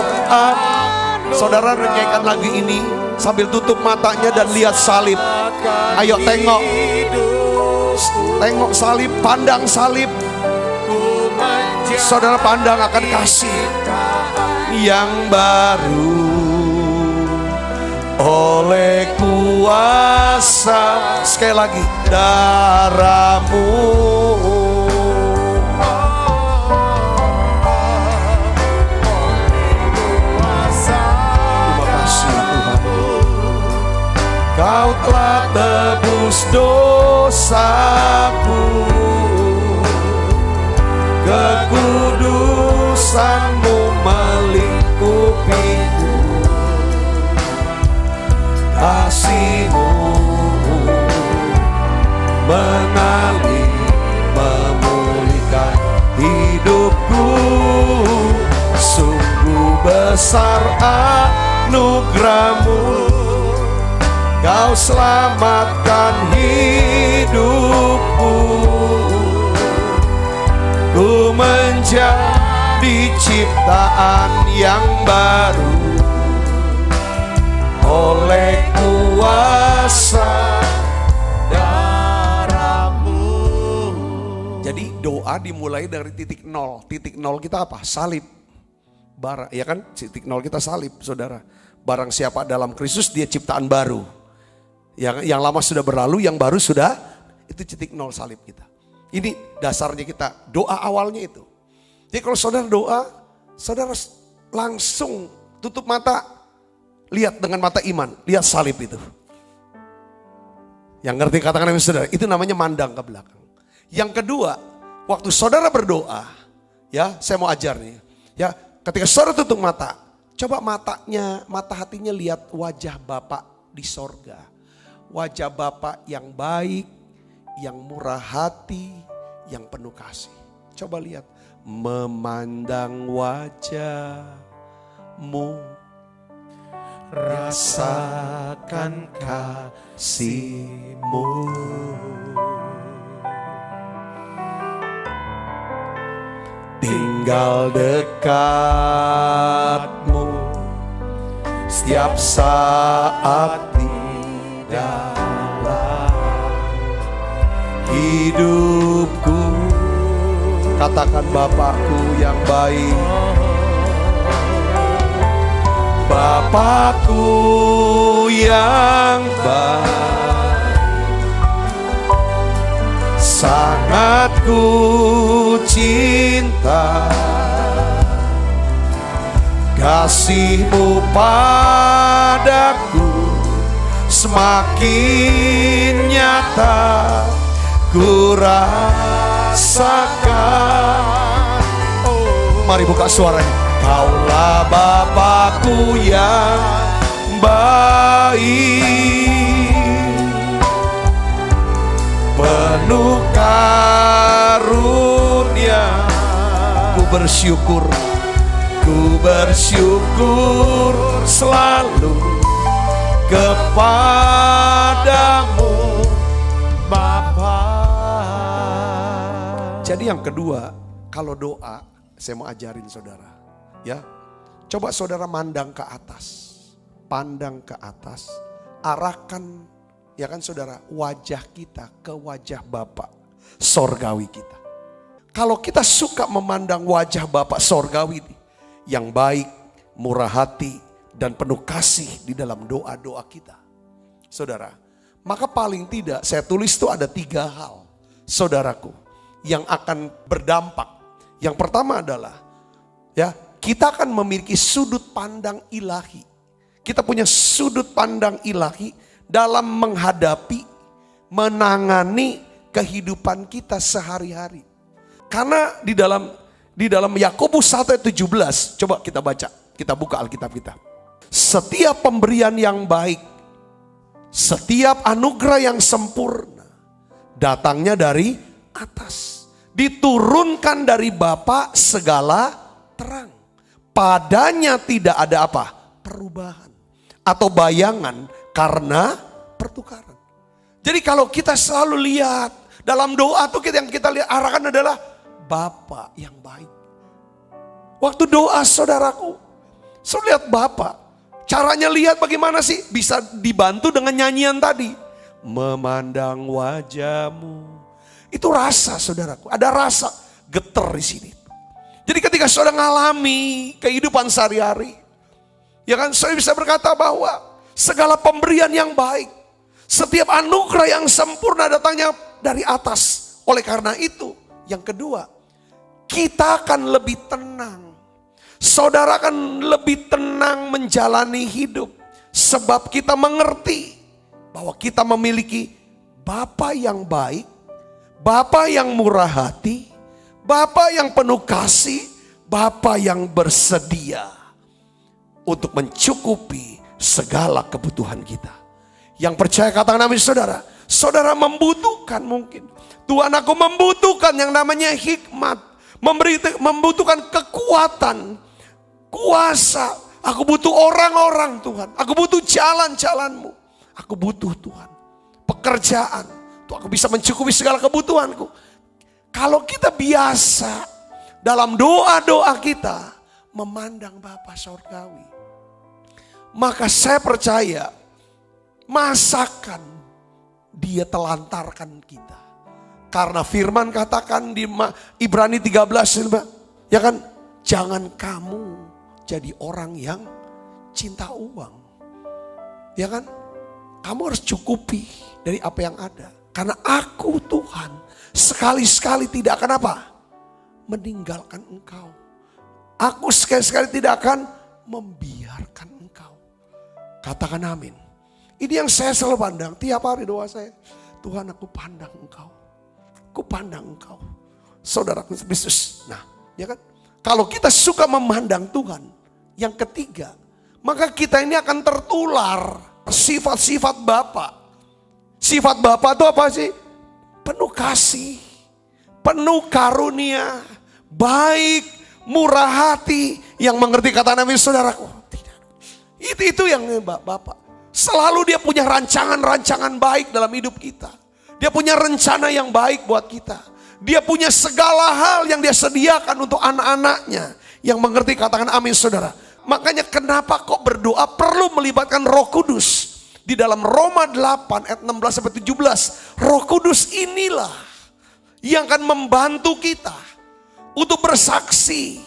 Speaker 2: Saudara renyanyikan lagu ini sambil tutup matanya dan lihat salib. Ayo tengok, tengok salib, pandang salib. Saudara pandang akan kasih yang baru oleh kuasa kuasa. Sekali lagi, darahmu. Terima kasih Tuhan. Kau telah tebus dosaku. Kekudusanmu melingkupiku. Kasih-Mu mengalir, memulihkan hidupku. Sungguh besar anugerah-Mu. Kau selamatkan hidupku. Ku menjadi ciptaan yang baru oleh kuasa darah-Mu. Jadi doa dimulai dari titik nol. Titik nol kita apa? Salib. Ya kan? Titik nol kita salib, saudara. Barang siapa dalam Kristus, dia ciptaan baru. Yang lama sudah berlalu, yang baru sudah. Itu titik nol salib kita. Ini dasarnya kita, doa awalnya itu. Jadi kalau saudara doa, saudara langsung tutup mata, lihat dengan mata iman, lihat salib itu. Yang ngerti katakan amin saudara, itu namanya mandang ke belakang. Yang kedua, waktu saudara berdoa, ya saya mau ajar nih. Ya, ketika saudara tutup mata, coba mata hatinya lihat wajah Bapa di sorga. Wajah Bapa yang baik, yang murah hati, yang penuh kasih. Coba lihat, memandang wajah-Mu, rasakan kasih-Mu. Tinggal dekat-Mu setiap saat di dalam hidupku. Katakan Bapakku yang baik, Bapakku yang baik, sangat ku cinta. Kasih-Mu padaku semakin nyata ku rasakan. Mari buka suaranya. Kaulah Bapakku yang baik, penuh karunia. Ku bersyukur selalu kepadamu Bapa. Jadi yang kedua, kalau doa, saya mau ajarin saudara, ya. Coba saudara mandang ke atas, pandang ke atas, arahkan, ya kan saudara, wajah kita ke wajah Bapa sorgawi kita. Kalau kita suka memandang wajah Bapa sorgawi yang baik, murah hati, dan penuh kasih di dalam doa-doa kita, saudara, maka paling tidak saya tulis itu ada 3 hal, saudaraku, yang akan berdampak. Yang pertama adalah, ya, kita akan memiliki sudut pandang ilahi. Kita punya sudut pandang ilahi dalam menghadapi, menangani kehidupan kita sehari-hari. Karena di dalam Yakobus 1:17, coba kita baca, kita buka Alkitab kita. Setiap pemberian yang baik, setiap anugerah yang sempurna, datangnya dari atas, diturunkan dari Bapa segala terang. Padanya tidak ada apa? Perubahan atau bayangan karena pertukaran. Jadi kalau kita selalu lihat dalam doa tuh yang kita lihat arahkan adalah Bapa yang baik. Waktu doa saudaraku, saudara lihat Bapa. Caranya lihat bagaimana sih? Bisa dibantu dengan nyanyian tadi. Memandang wajah-Mu. Itu rasa saudaraku, ada rasa getar di sini. Jadi ketika saudara mengalami kehidupan sehari-hari, ya kan, saya bisa berkata bahwa segala pemberian yang baik, Setiap anugerah yang sempurna datangnya dari atas. Oleh karena itu, yang kedua, kita akan lebih tenang. Saudara akan lebih tenang menjalani hidup. Sebab kita mengerti bahwa kita memiliki Bapa yang baik, Bapa yang murah hati, Bapa yang penuh kasih, Bapa yang bersedia untuk mencukupi segala kebutuhan kita. Yang percaya katakan amin saudara. Saudara membutuhkan mungkin. Tuhan, aku membutuhkan yang namanya hikmat. Membutuhkan kekuatan, kuasa. Aku butuh orang-orang Tuhan. Aku butuh jalan-jalan-Mu. Aku butuh Tuhan pekerjaan. Tuh aku bisa mencukupi segala kebutuhanku. Kalau kita biasa dalam doa-doa kita memandang Bapa Sorgawi, maka saya percaya masakan Dia telantarkan kita. Karena firman katakan di Ibrani 13, ya kan? Jangan kamu jadi orang yang cinta uang. Ya kan? Kamu harus cukupi dari apa yang ada. Karena aku Tuhan sekali-sekali tidak akan apa? Meninggalkan engkau. Aku sekali-sekali tidak akan membiarkan engkau. Katakan amin. Ini yang saya selalu pandang tiap hari doa saya. Tuhan, aku pandang engkau. Aku pandang engkau. Saudaraku Kristus. Nah, ya kan? Kalau kita suka memandang Tuhan, yang ketiga, maka kita ini akan tertular sifat-sifat Bapa. Sifat Bapa itu apa sih? Penuh kasih, penuh karunia, baik, murah hati, yang mengerti kata Nabi saudaraku. Tidak. Itu yang Bapa. Selalu Dia punya rancangan-rancangan baik dalam hidup kita. Dia punya rencana yang baik buat kita. Dia punya segala hal yang Dia sediakan untuk anak-anaknya. Yang mengerti katakan amin saudara. Makanya kenapa kok berdoa perlu melibatkan Roh Kudus. Di dalam Roma 8 ayat 16-17. Roh Kudus inilah yang akan membantu kita untuk bersaksi.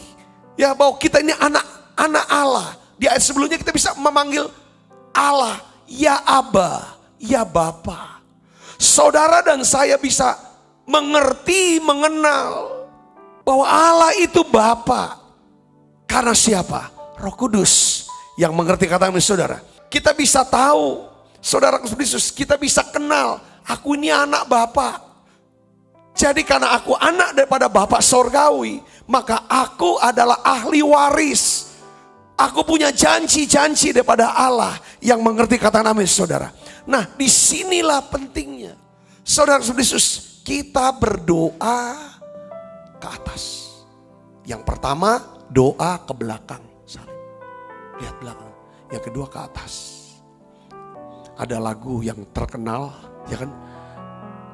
Speaker 2: Ya, bahwa kita ini anak-anak Allah. Di ayat sebelumnya kita bisa memanggil Allah, ya Aba, ya Bapa. Saudara dan saya bisa mengerti, mengenal bahwa Allah itu Bapa. Karena siapa? Roh Kudus yang mengerti kata kami saudara. Kita bisa tahu, saudara Kristus, kita bisa kenal, aku ini anak Bapa. Jadi karena aku anak daripada Bapa Sorgawi, maka aku adalah ahli waris. Aku punya janji-janji daripada Allah yang mengerti kata kami saudara. Nah, disinilah pentingnya. Saudara Kristus, kita berdoa ke atas. Yang pertama, doa ke belakang. Lihat belakang. Yang kedua ke atas. Ada lagu yang terkenal, ya kan?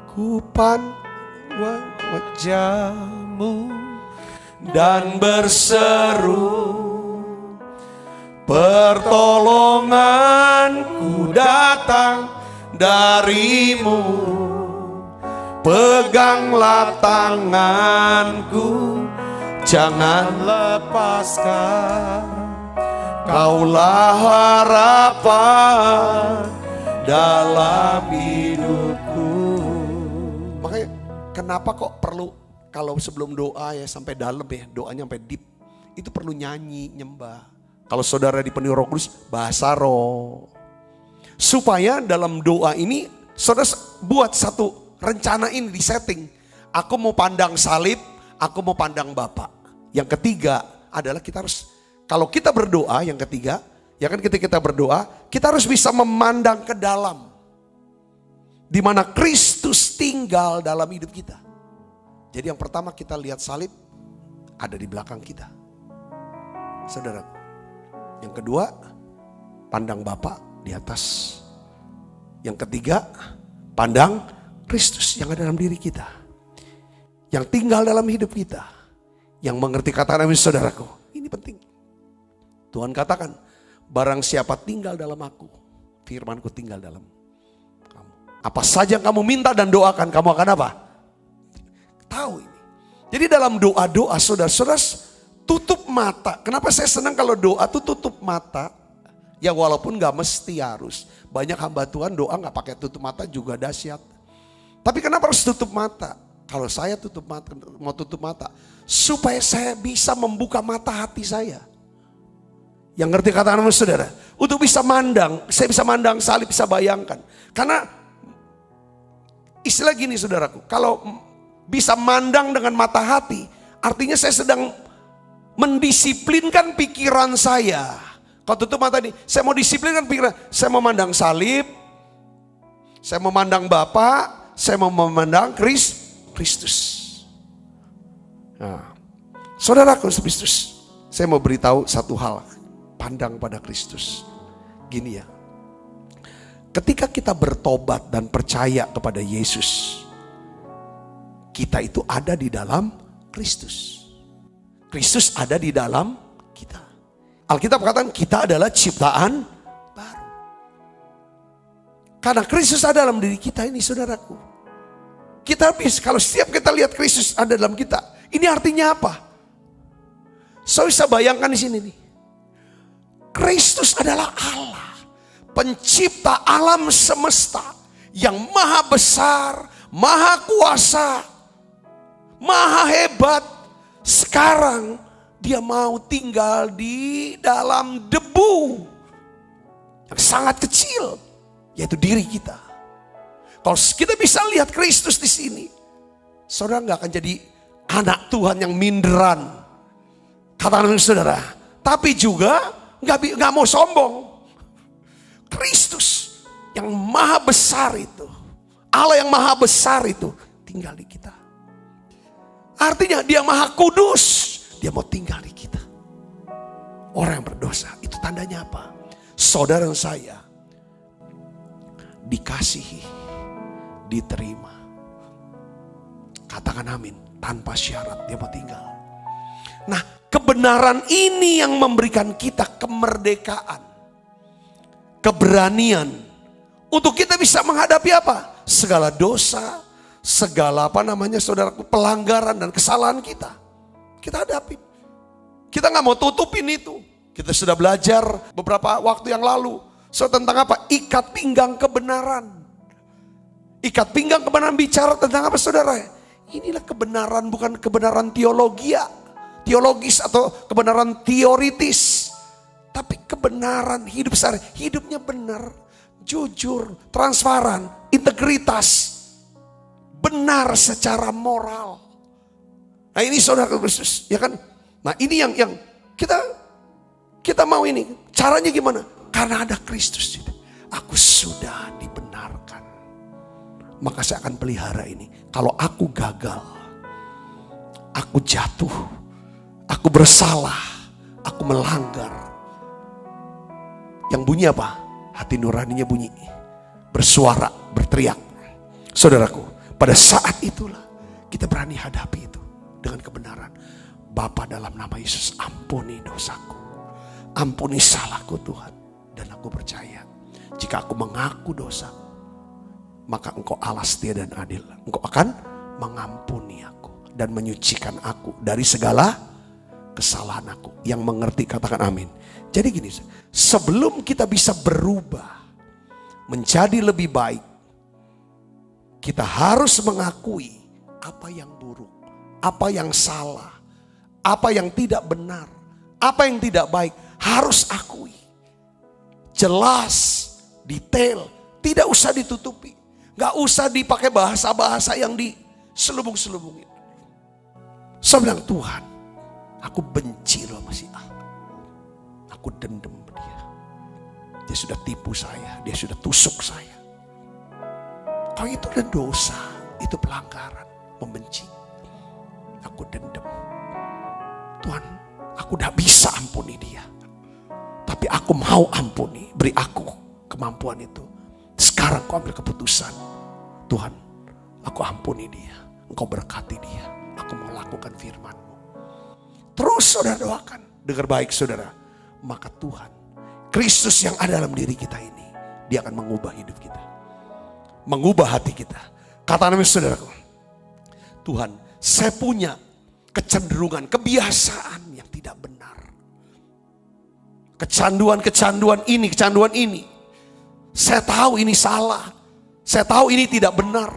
Speaker 2: Ku pandang wajah-Mu dan berseru, pertolonganku datang dari-Mu. Peganglah tanganku, jangan lepaskan. Kaulah harapan dalam hidupku. Makanya kenapa kok perlu kalau sebelum doa ya sampai dalam ya, doanya sampai deep. Itu perlu nyanyi, nyembah. Kalau saudara dipenuhi Roh Kudus, bahasa roh. Supaya dalam doa ini saudara buat satu rencana ini di setting. Aku mau pandang salib, aku mau pandang Bapa. Yang ketiga adalah kita harus, kalau kita berdoa, yang ketiga, ya kan ketika kita berdoa, kita harus bisa memandang ke dalam. Di mana Kristus tinggal dalam hidup kita. Jadi yang pertama kita lihat salib ada di belakang kita. Saudara. Yang kedua, pandang Bapa di atas. Yang ketiga, pandang Kristus yang ada dalam diri kita. Yang tinggal dalam hidup kita. Yang mengerti kata Nabi saudaraku. Ini penting. Tuhan katakan, barang siapa tinggal dalam aku, firmanku tinggal dalam kamu. Apa saja yang kamu minta dan doakan, kamu akan apa? Tahu ini. Jadi dalam doa-doa saudara-saudara tutup mata. Kenapa saya senang kalau doa tuh tutup mata. Ya walaupun gak mesti harus. Banyak hamba Tuhan doa gak pakai tutup mata juga dahsyat. Tapi kenapa harus tutup mata? Kalau saya tutup mata, mau tutup mata, supaya saya bisa membuka mata hati saya. Yang ngerti kata-kata saudara? Untuk bisa mandang, saya bisa mandang salib, bisa bayangkan. Karena istilah gini saudaraku, kalau bisa mandang dengan mata hati, artinya saya sedang mendisiplinkan pikiran saya. Kalau tutup mata ini, saya mau disiplinkan pikiran, saya mau mandang salib, saya mau mandang Bapa, saya mau memandang Kristus. Nah, saudaraku Kristus, saya mau beritahu satu hal, pandang pada Kristus. Gini ya, ketika kita bertobat dan percaya kepada Yesus, kita itu ada di dalam Kristus. Kristus ada di dalam kita. Alkitab katakan kita adalah ciptaan baru. Karena Kristus ada dalam diri kita ini saudaraku. Kita habis, kalau setiap kita lihat Kristus ada dalam kita, ini artinya apa? Saya bisa bayangkan di sini nih. Kristus adalah Allah, pencipta alam semesta yang maha besar, maha kuasa, maha hebat. Sekarang dia mau tinggal di dalam debu yang sangat kecil, yaitu diri kita. Kalau kita bisa lihat Kristus di sini, saudara nggak akan jadi anak Tuhan yang minderan, katakan saudara. Tapi juga nggak mau sombong. Kristus yang maha besar itu, Allah yang maha besar itu tinggal di kita. Artinya dia maha kudus, dia mau tinggal di kita. Orang yang berdosa, itu tandanya apa? Saudara saya dikasihi, diterima. Katakan amin. Tanpa syarat dia mau tinggal. Nah, kebenaran ini yang memberikan kita kemerdekaan, keberanian untuk kita bisa menghadapi apa? Segala dosa, segala saudaraku, pelanggaran dan kesalahan kita. Kita hadapi. Kita gak mau tutupin itu. Kita sudah belajar beberapa waktu yang lalu tentang apa? Ikat pinggang kebenaran. Ikat pinggang kebenaran bicara tentang apa saudara? Inilah kebenaran, bukan kebenaran teologis atau kebenaran teoritis. Tapi kebenaran hidup sehari, hidupnya benar, jujur, transparan, integritas, benar secara moral. Nah ini saudara Kristus, ya kan? Nah ini yang kita mau ini. Caranya gimana? Karena ada Kristus. Aku sudah dibenarkan. Maka saya akan pelihara ini. Kalau aku gagal, aku jatuh, aku bersalah, aku melanggar. Yang bunyi apa? Hati nuraninya bunyi, bersuara, berteriak. Saudaraku, pada saat itulah kita berani hadapi itu dengan kebenaran. Bapa, dalam nama Yesus, ampuni dosaku, ampuni salahku Tuhan. Dan aku percaya, jika aku mengaku dosaku, maka Engkau Allah setia dan adil. Engkau akan mengampuni aku dan menyucikan aku dari segala kesalahan aku. Yang mengerti katakan amin. Jadi gini, sebelum kita bisa berubah menjadi lebih baik, kita harus mengakui apa yang buruk, apa yang salah, apa yang tidak benar, apa yang tidak baik. Harus akui. Jelas, detail, tidak usah ditutupi. Gak usah dipakai bahasa-bahasa yang diselubung-selubungin. Saya bilang, Tuhan, aku benci loh sama si A. Aku dendam dia. Dia sudah tipu saya, dia sudah tusuk saya. Kalau itu udah dosa, itu pelanggaran, membenci. Aku dendam. Tuhan, aku udah bisa ampuni dia. Tapi aku mau ampuni, beri aku kemampuan itu. Sekarang kau ambil keputusan. Tuhan, aku ampuni dia. Engkau berkati dia. Aku mau lakukan firman-Mu. Terus saudara doakan. Dengar baik saudara. Maka Tuhan, Kristus yang ada dalam diri kita ini, dia akan mengubah hidup kita. Mengubah hati kita. Kata namanya saudaraku, Tuhan, saya punya kecenderungan, kebiasaan yang tidak benar. kecanduan ini. Saya tahu ini salah. Saya tahu ini tidak benar.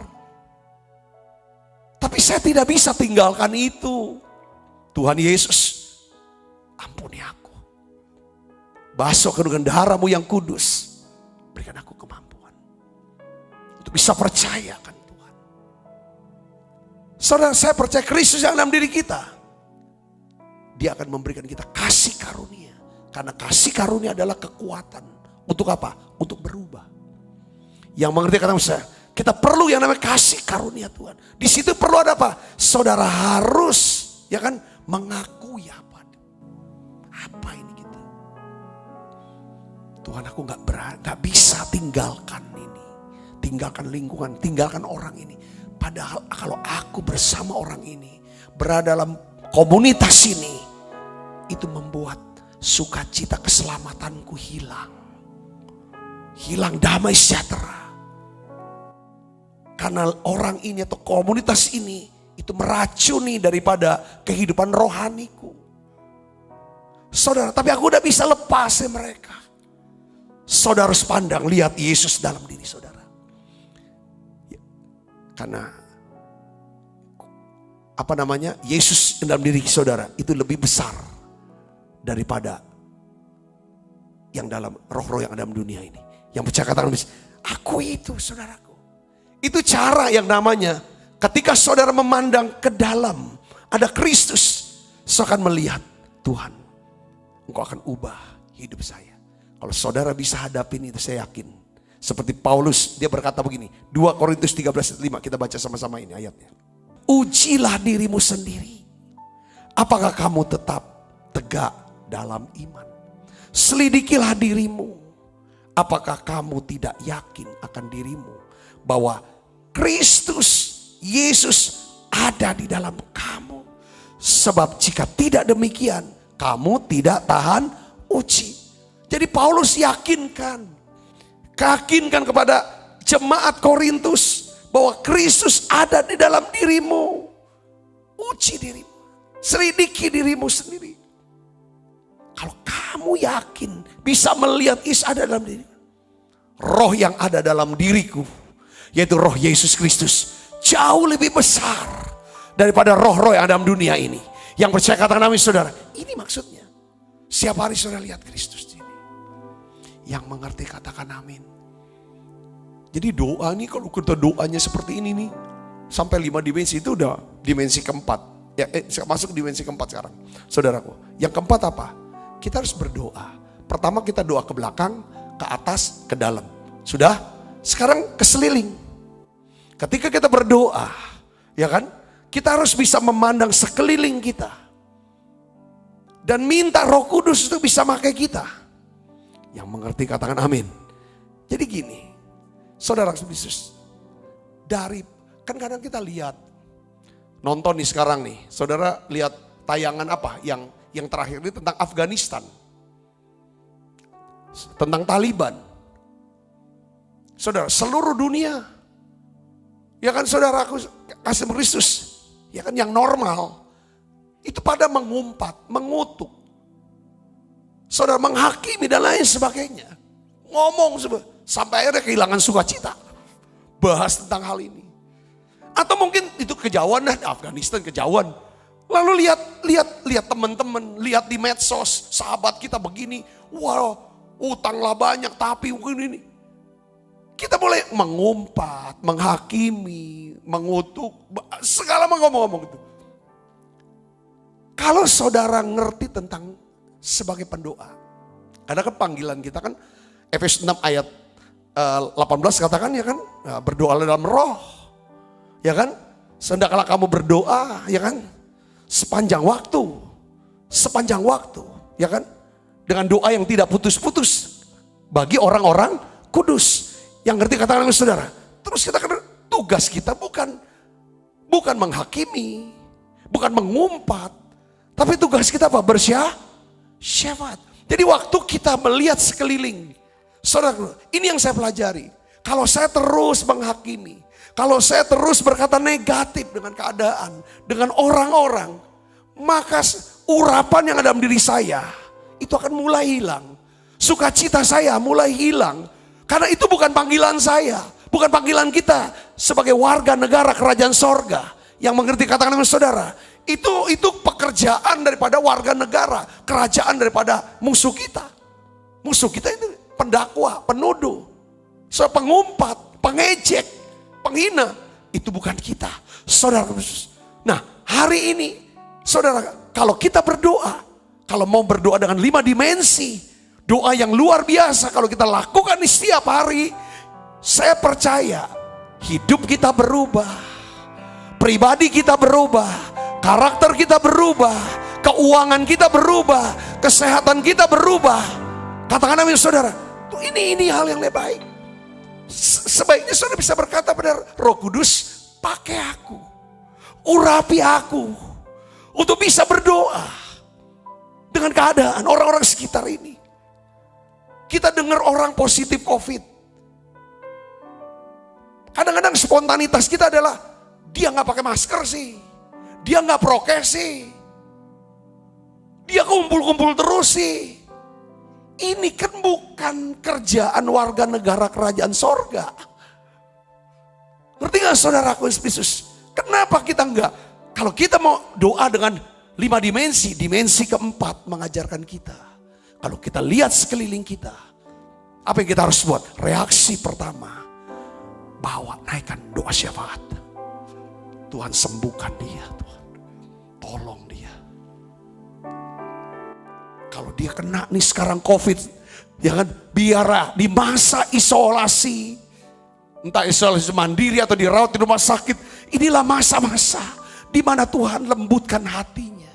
Speaker 2: Tapi saya tidak bisa tinggalkan itu. Tuhan Yesus, ampuni aku. Basuh aku dengan darah-Mu yang kudus. Berikan aku kemampuan untuk bisa percaya kan Tuhan. Saudara, saya percaya Kristus yang dalam diri kita. Dia akan memberikan kita kasih karunia. Karena kasih karunia adalah kekuatan. Untuk apa? Untuk berubah. Yang mengerti kata saya, kita perlu yang namanya kasih karunia Tuhan. Di situ perlu ada apa? Saudara harus ya kan mengakui apa ini kita. Tuhan, aku nggak bisa tinggalkan ini, tinggalkan lingkungan, tinggalkan orang ini. Padahal kalau aku bersama orang ini, berada dalam komunitas ini, itu membuat sukacita keselamatanku hilang damai sejahtera. Karena orang ini atau komunitas ini itu meracuni daripada kehidupan rohaniku. Saudara, tapi aku udah bisa lepas ya mereka. Saudara harus pandang, lihat Yesus dalam diri saudara. Karena Yesus dalam diri saudara itu lebih besar daripada yang dalam roh-roh yang ada dalam dunia ini. Yang percaya katakan, aku itu saudaraku. Itu cara yang namanya ketika saudara memandang ke dalam ada Kristus, saudara akan melihat Tuhan, Engkau akan ubah hidup saya. Kalau saudara bisa hadapin itu, saya yakin. Seperti Paulus, dia berkata begini, 2 Korintus 13:5, kita baca sama-sama ini ayatnya. Ujilah dirimu sendiri, apakah kamu tetap tegak dalam iman. Selidikilah dirimu, apakah kamu tidak yakin akan dirimu bahwa Kristus Yesus ada di dalam kamu. Sebab jika tidak demikian, kamu tidak tahan uji. Jadi Paulus yakinkan kepada jemaat Korintus bahwa Kristus ada di dalam dirimu. Uji dirimu, selidiki dirimu sendiri. Kalau kamu yakin bisa melihat Yesus ada dalam diri, roh yang ada dalam diriku, yaitu roh Yesus Kristus, jauh lebih besar daripada roh-roh yang ada dalam dunia ini. Yang percaya katakan amin saudara. Ini maksudnya. Setiap hari saudara lihat Kristus di sini. Yang mengerti katakan amin. Jadi doa nih, kalau kita doanya seperti ini nih, sampai 5 dimensi, itu udah dimensi keempat. Ya, masuk dimensi keempat sekarang. Saudaraku, yang keempat apa? Kita harus berdoa. Pertama kita doa ke belakang, ke atas, ke dalam. Sudah? Sekarang ke seliling. Ketika kita berdoa, ya kan? Kita harus bisa memandang sekeliling kita. Dan minta Roh Kudus itu bisa pakai kita. Yang mengerti katakan amin. Jadi gini, saudara Yesus, kan kadang kita lihat, nonton nih sekarang nih, saudara lihat tayangan apa yang terakhir ini tentang Afghanistan, tentang Taliban. Saudara, seluruh dunia, ya kan saudara, aku kasih Kristus, ya kan yang normal, itu pada mengumpat, mengutuk, saudara, menghakimi dan lain sebagainya, ngomong sampai akhirnya kehilangan sukacita, bahas tentang hal ini. Atau mungkin itu kejauhan, Afghanistan kejauhan. Lalu lihat teman-teman, lihat di medsos, sahabat kita begini, wow, utanglah banyak tapi mungkin ini. Kita boleh mengumpat, menghakimi, mengutuk, segala ngomong-ngomong itu. Kalau saudara ngerti tentang sebagai pendoa, karena kan panggilan kita kan Efesus 6 ayat 18 katakan ya kan, berdoa dalam roh, ya kan, hendaklah kamu berdoa, ya kan, sepanjang waktu, ya kan, dengan doa yang tidak putus-putus bagi orang-orang kudus. Yang ngerti katakan saudara. Terus kita kan tugas kita bukan menghakimi, bukan mengumpat, tapi tugas kita apa? Bersyafaat. Jadi waktu kita melihat sekeliling, saudara, ini yang saya pelajari. Kalau saya terus menghakimi, kalau saya terus berkata negatif dengan keadaan, dengan orang-orang, maka urapan yang ada dalam diri saya itu akan mulai hilang. Sukacita saya mulai hilang. Karena itu bukan panggilan saya. Bukan panggilan kita sebagai warga negara kerajaan sorga. Yang mengerti, katakan dengan saudara. Itu pekerjaan daripada warga negara. Kerajaan daripada musuh kita. Musuh kita itu pendakwa, penuduh, pengumpat, pengejek, penghina. Itu bukan kita, saudara. Nah, hari ini, saudara, kalau kita berdoa, kalau mau berdoa dengan 5 dimensi, doa yang luar biasa, kalau kita lakukan di setiap hari, saya percaya hidup kita berubah, pribadi kita berubah, karakter kita berubah, keuangan kita berubah, kesehatan kita berubah. Katakan amin, saudara. Ini hal yang lebih baik. Sebaiknya saudara bisa berkata pada Roh Kudus, pakai aku, urapi aku, untuk bisa berdoa dengan keadaan orang-orang sekitar ini. Kita dengar orang positif COVID. Kadang-kadang spontanitas kita adalah, dia gak pakai masker sih, dia gak prokes sih, dia kumpul-kumpul terus sih. Ini kan bukan kerjaan warga negara kerajaan sorga. Ngerti gak saudaraku Yesus? Kenapa kita enggak? Kalau kita mau doa dengan 5 dimensi, dimensi keempat mengajarkan kita. Kalau kita lihat sekeliling kita, apa yang kita harus buat? Reaksi pertama, bawa, naikkan doa syafaat. Tuhan sembuhkan dia, Tuhan tolong dia. Kalau dia kena nih sekarang COVID, jangan biar di masa isolasi, entah isolasi mandiri atau dirawat di rumah sakit, inilah masa-masa di mana Tuhan lembutkan hatinya,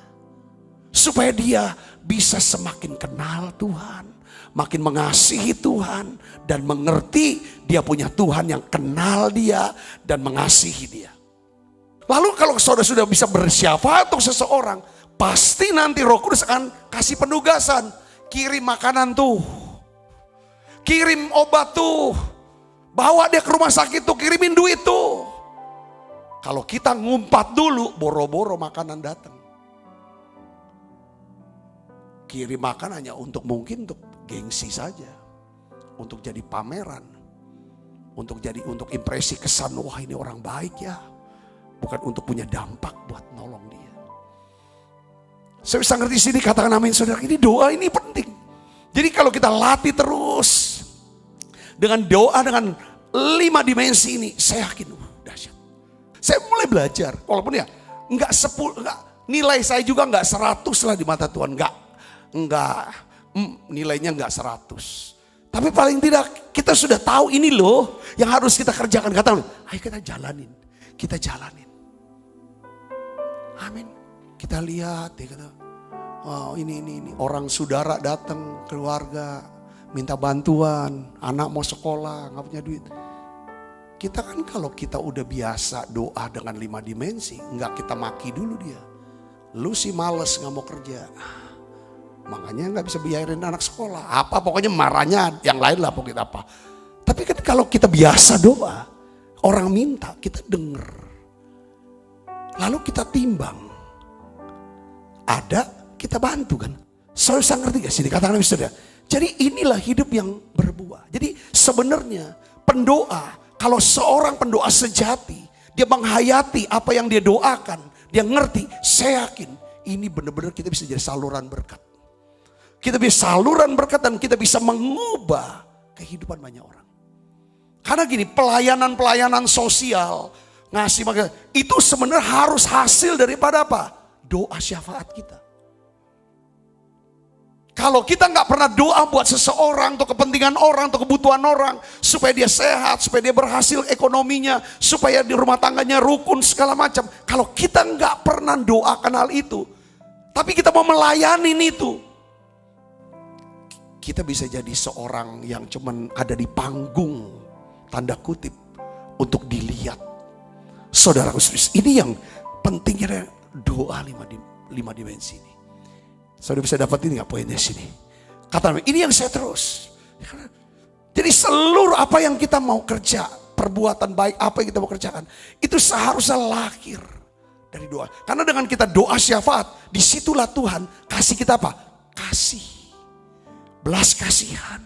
Speaker 2: supaya dia bisa semakin kenal Tuhan, makin mengasihi Tuhan, dan mengerti dia punya Tuhan yang kenal dia dan mengasihi dia. Lalu kalau saudara sudah bisa bersyafaat untuk seseorang, pasti nanti Roh Kudus akan kasih penugasan. Kirim makanan tuh, kirim obat tuh, bawa dia ke rumah sakit tuh, kirimin duit tuh. Kalau kita ngumpat dulu, boro-boro makanan datang. Kirim makan hanya untuk mungkin untuk gengsi saja, untuk jadi pameran, untuk impresi kesan, wah ini orang baik ya, bukan untuk punya dampak buat nolong dia. Saya bisa ngerti sini, katakan amin saudara. Ini doa ini penting. Jadi kalau kita latih terus dengan doa dengan 5 dimensi ini, saya yakin dahsyat. Saya mulai belajar, walaupun ya enggak nilai saya juga enggak 100 lah di mata Tuhan, nilainya enggak 100. Tapi paling tidak kita sudah tahu ini loh yang harus kita kerjakan. Katakan, ayo kita jalanin. Kita jalanin. Amin. Kita lihat, ya kata, wow ini orang saudara datang, keluarga minta bantuan, anak mau sekolah nggak punya duit. Kita kan kalau kita udah biasa doa dengan 5 dimensi, nggak kita maki dulu dia. Lu sih males nggak mau kerja, makanya nggak bisa biayarin anak sekolah. Apa pokoknya marahnya yang lain lah pokoknya apa. Tapi kan kalau kita biasa doa, orang minta kita denger, lalu kita timbang. Ada, kita bantu kan. Saudara ngerti gak sih? Katakan saudara. Jadi inilah hidup yang berbuah. Jadi sebenarnya pendoa, kalau seorang pendoa sejati, dia menghayati apa yang dia doakan, dia ngerti, saya yakin ini benar-benar kita bisa jadi saluran berkat. Kita bisa saluran berkat dan kita bisa mengubah kehidupan banyak orang. Karena gini, pelayanan sosial, ngasih makanan, itu sebenarnya harus hasil daripada apa? Doa syafaat kita. Kalau kita nggak pernah doa buat seseorang, untuk kepentingan orang, untuk kebutuhan orang, supaya dia sehat, supaya dia berhasil ekonominya, supaya di rumah tangganya rukun segala macam. Kalau kita nggak pernah doakan hal itu, tapi kita mau melayani itu, kita bisa jadi seorang yang cuman ada di panggung, tanda kutip, untuk dilihat. Saudaraku, ini yang pentingnya doa 5 dimensi ini. Saudara bisa dapat ini gak poinnya sini? Kata ini yang saya terus. Jadi seluruh apa yang kita mau kerja, perbuatan baik apa yang kita mau kerjakan, itu seharusnya lahir dari doa. Karena dengan kita doa syafaat, disitulah Tuhan kasih kita apa? Kasih. belas kasihan.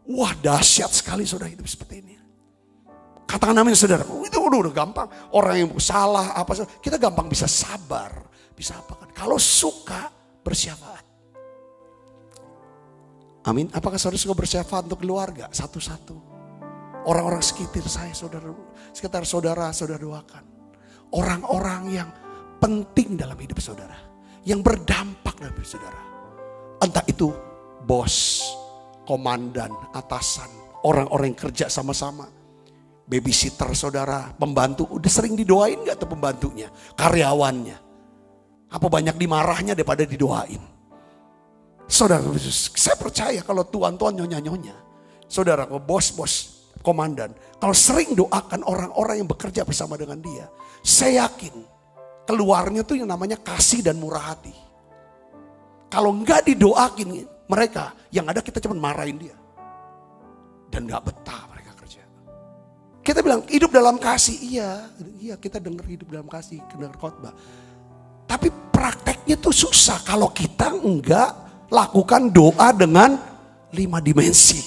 Speaker 2: Wah, dahsyat sekali saudara hidup seperti ini. Katakan amin saudara. Itu udah gampang. Orang yang salah apa kita gampang bisa sabar, bisa apa kan. Kalau suka bersyafaat. Amin. Apakah saudara suka bersyafaat untuk keluarga satu-satu? Orang-orang sekitar saudara doakan. Orang-orang yang penting dalam hidup saudara, yang berdampak dalam hidup saudara. Entah itu bos, komandan, atasan, orang-orang yang kerja sama-sama, babysitter saudara, pembantu. Udah sering didoain gak tuh pembantunya, karyawannya? Apa banyak dimarahnya daripada didoain? Saudara, saya percaya kalau tuan-tuan, nyonya-nyonya, saudara, bos-bos, komandan, kalau sering doakan orang-orang yang bekerja bersama dengan dia, saya yakin keluarnya tuh yang namanya kasih dan murah hati. Kalau enggak didoakin mereka, yang ada kita cuma marahin dia. Dan gak betah mereka kerja. Kita bilang hidup dalam kasih, iya kita dengar hidup dalam kasih, dengar khotbah. Tapi prakteknya tuh susah kalau kita enggak lakukan doa dengan 5 dimensi.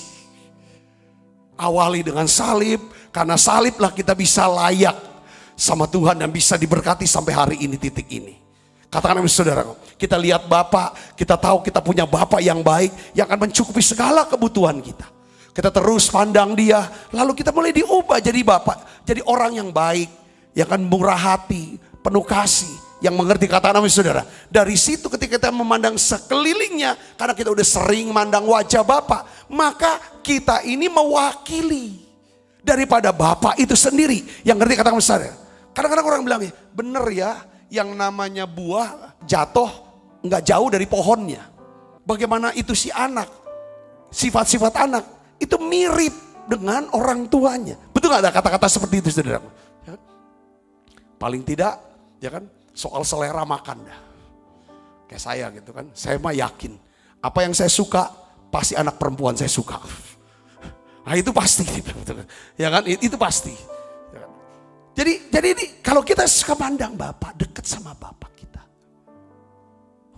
Speaker 2: Awali dengan salib, karena saliblah kita bisa layak sama Tuhan dan bisa diberkati sampai hari ini, titik ini. Katakan amin saudara, kita lihat Bapak, kita tahu kita punya Bapak yang baik, yang akan mencukupi segala kebutuhan kita. Kita terus pandang dia, lalu kita mulai diubah jadi Bapak, jadi orang yang baik, yang akan murah hati, penuh kasih, yang mengerti. Katakan amin saudara. Dari situ ketika kita memandang sekelilingnya, karena kita udah sering memandang wajah Bapak, maka kita ini mewakili daripada Bapak itu sendiri. Yang ngerti katakan amin saudara. Kadang-kadang orang bilang, bener ya, yang namanya buah jatuh nggak jauh dari pohonnya. Bagaimana itu si anak, sifat-sifat anak itu mirip dengan orang tuanya. Betul nggak ada kata-kata seperti itu saudara? Ya kan? Paling tidak, ya kan, soal selera makan dah. Kayak saya gitu kan, saya mah yakin apa yang saya suka pasti anak perempuan saya suka. Nah itu pasti, ya kan, itu pasti. Jadi ini kalau kita suka pandang Bapak, dekat sama Bapak kita.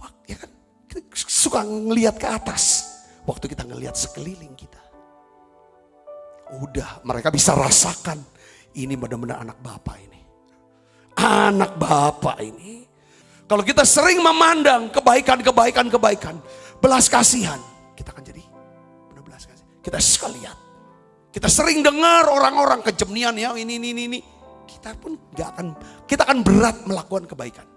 Speaker 2: Wah, ya kan? Kita suka ngelihat ke atas. Waktu kita ngelihat sekeliling kita. Udah, mereka bisa rasakan ini benar-benar anak Bapak ini. Anak Bapak ini. Kalau kita sering memandang kebaikan, belas kasihan, kita akan jadi benar belas kasihan. Kita suka lihat. Kita sering dengar orang-orang kejemnian ya ini. Kita akan berat melakukan kebaikan.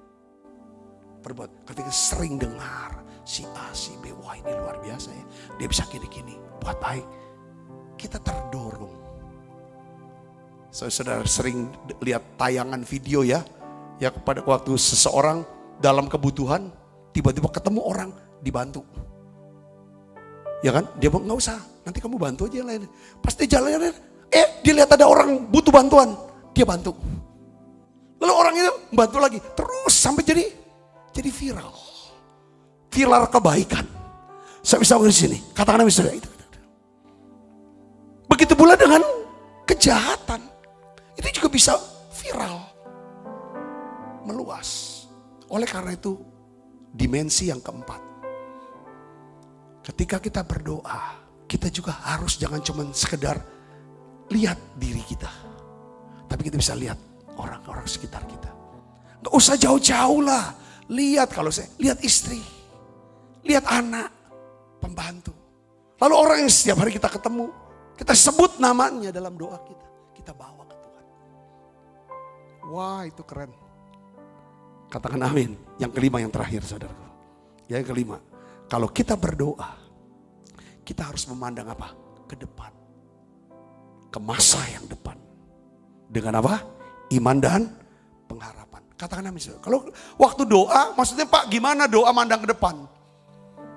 Speaker 2: Perbuat, ketika sering dengar si A, si B, wah ini luar biasa ya. Dia bisa gini-gini, buat baik. Kita terdorong. Saudara sering lihat tayangan video ya pada waktu seseorang dalam kebutuhan, tiba-tiba ketemu orang dibantu. Ya kan, dia bilang nggak usah, nanti kamu bantu aja yang lain. Pasti jalannya, dia lihat ada orang butuh bantuan. Dia bantu. Lalu orang itu bantu lagi. Terus sampai jadi viral. Viral kebaikan. Saya bisa di sini. Katakan misalnya itu. Begitu pula dengan kejahatan. Itu juga bisa viral. Meluas. Oleh karena itu dimensi yang keempat. Ketika kita berdoa, kita juga harus jangan cuma sekedar lihat diri kita. Tapi kita bisa lihat orang-orang sekitar kita. Gak usah jauh-jauh lah. Lihat lihat istri. Lihat anak, pembantu. Lalu orang yang setiap hari kita ketemu. Kita sebut namanya dalam doa kita. Kita bawa ke Tuhan. Wah itu keren. Katakan amin. Yang kelima yang terakhir saudaraku. Yang kelima. Kalau kita berdoa. Kita harus memandang apa? Ke depan. Ke masa yang depan. Dengan apa? Iman dan pengharapan. Katakan amin. Kalau waktu doa, maksudnya Pak gimana doa mandang ke depan?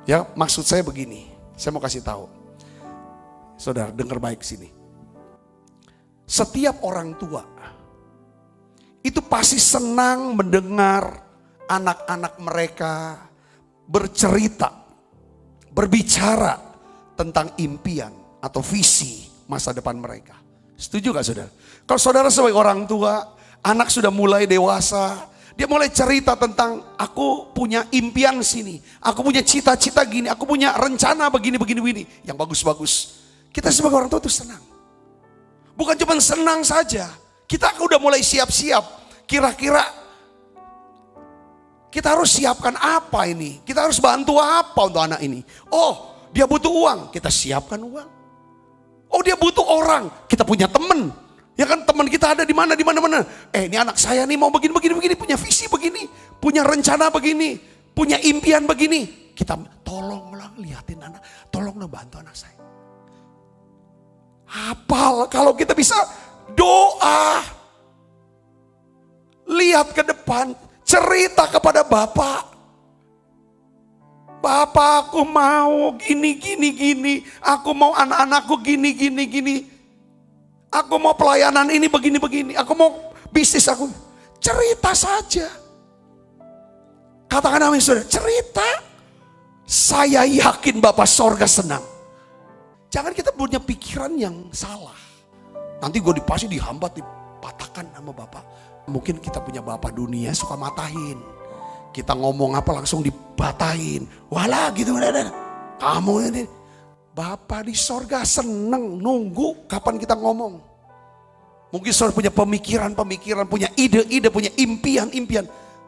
Speaker 2: Ya maksud saya begini. Saya mau kasih tahu. Saudara dengar baik sini. Setiap orang tua itu pasti senang mendengar anak-anak mereka bercerita, berbicara tentang impian atau visi masa depan mereka. Setuju gak saudara? Kalau saudara sebagai orang tua, anak sudah mulai dewasa, Dia mulai cerita tentang aku punya impian sini, aku punya cita-cita gini, aku punya rencana begini. Yang bagus-bagus. Kita sebagai orang tua itu senang. Bukan cuma senang saja, kita udah mulai siap-siap. Kira-kira kita harus siapkan apa ini? Kita harus bantu apa untuk anak ini? Oh, dia butuh uang, kita siapkan uang. Oh, dia butuh orang, kita punya teman. Ya kan, teman kita ada di mana. Ini anak saya nih mau begini, punya visi begini, punya rencana begini, punya impian begini. Kita tolonglah liatin anak, tolonglah bantu anak saya. Hafal, kalau kita bisa doa, lihat ke depan, cerita kepada Bapak. Bapak, aku mau gini. Aku mau anak-anakku gini. Aku mau pelayanan ini begini. Aku mau bisnis aku. Cerita saja. Katakan amin saudara, cerita. Saya yakin Bapak sorga senang. Jangan kita punya pikiran yang salah. Nanti gue pasti dihambat, dipatahkan sama Bapak. Mungkin kita punya Bapak dunia suka matahin. Kita ngomong apa langsung dipatahin. Walah gitu. Kamu ini. Bapak di sorga seneng nunggu kapan kita ngomong. Mungkin saudara punya pemikiran, punya ide-ide, punya impian.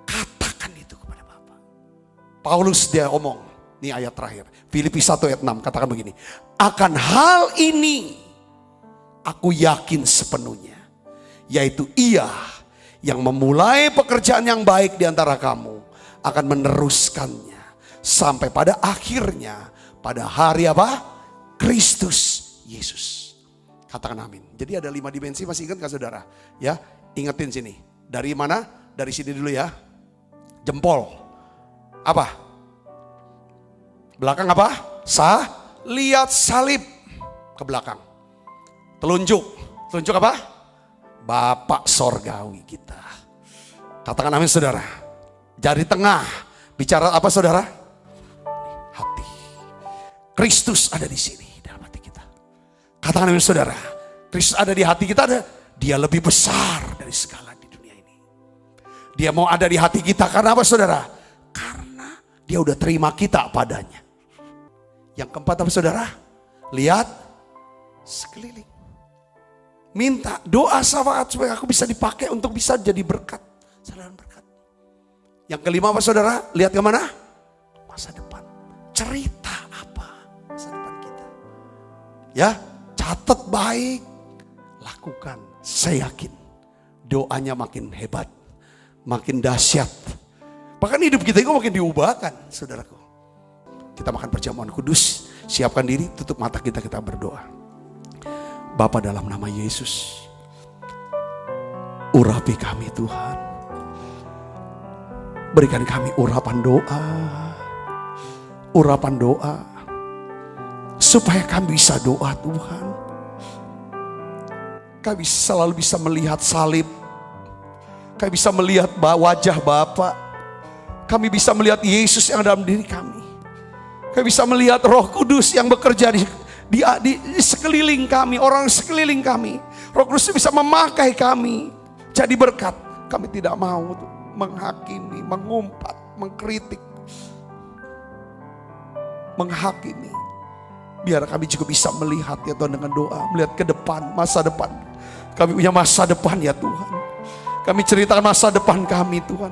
Speaker 2: Katakan itu kepada Bapak. Paulus dia omong, ini ayat terakhir. Filipi 1 ayat 6 katakan begini. Akan hal ini aku yakin sepenuhnya. Yaitu Ia yang memulai pekerjaan yang baik di antara kamu akan meneruskannya sampai pada akhirnya pada hari apa? Kristus Yesus. Katakan amin. Jadi ada 5 dimensi, masih ingat gak saudara? Ya, ingetin sini. Dari mana? Dari sini dulu ya. Jempol. Apa? Belakang apa? Lihat salib ke belakang. Telunjuk. Telunjuk apa? Bapak sorgawi kita. Katakan amin saudara. Jari tengah. Bicara apa saudara? Hati. Kristus ada di sini. Katakan amin saudara, Kristus ada di hati kita, dia lebih besar dari segala di dunia ini. Dia mau ada di hati kita karena apa saudara? Karena dia udah terima kita padanya. Yang keempat apa saudara? Lihat sekeliling. Minta doa syafaat supaya aku bisa dipakai untuk bisa jadi berkat. Saudara berkat. Yang kelima apa saudara? Lihat kemana? Masa depan. Cerita apa masa depan kita. Ya. Catat baik, lakukan. Saya yakin doanya makin hebat, makin dahsyat. Bahkan hidup kita itu makin diubahkan, saudaraku. Kita makan perjamuan kudus, siapkan diri, tutup mata kita berdoa. Bapa dalam nama Yesus, urapi kami Tuhan. Berikan kami urapan doa. Supaya kami bisa doa Tuhan. Kami selalu bisa melihat salib. Kami bisa melihat wajah Bapa. Kami bisa melihat Yesus yang dalam diri kami. Kami bisa melihat Roh Kudus yang bekerja di sekeliling kami. Orang sekeliling kami. Roh Kudus bisa memakai kami jadi berkat. Kami tidak mau menghakimi, mengumpat, mengkritik, menghakimi. Biar kami juga bisa melihat ya Tuhan dengan doa. Melihat ke depan, masa depan. Kami punya masa depan ya Tuhan. Kami ceritakan masa depan kami Tuhan.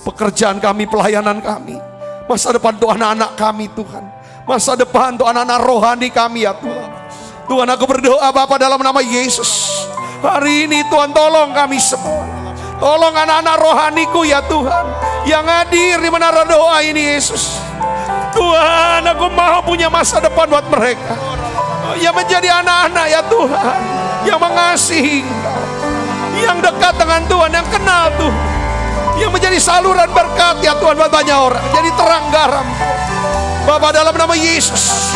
Speaker 2: Pekerjaan kami, pelayanan kami. Masa depan untuk anak-anak kami Tuhan. Masa depan untuk anak-anak rohani kami ya Tuhan. Tuhan aku berdoa Bapa dalam nama Yesus. Hari ini Tuhan tolong kami semua. Tolong anak-anak rohaniku ya Tuhan. Yang hadir di menara doa ini Yesus. Tuhan, aku mau punya masa depan buat mereka. Yang menjadi anak-anak ya Tuhan. Yang mengasihi Engkau. Yang dekat dengan Tuhan, yang kenal Tuhan. Yang menjadi saluran berkat ya Tuhan buat banyak orang. Jadi terang garam. Bapa dalam nama Yesus.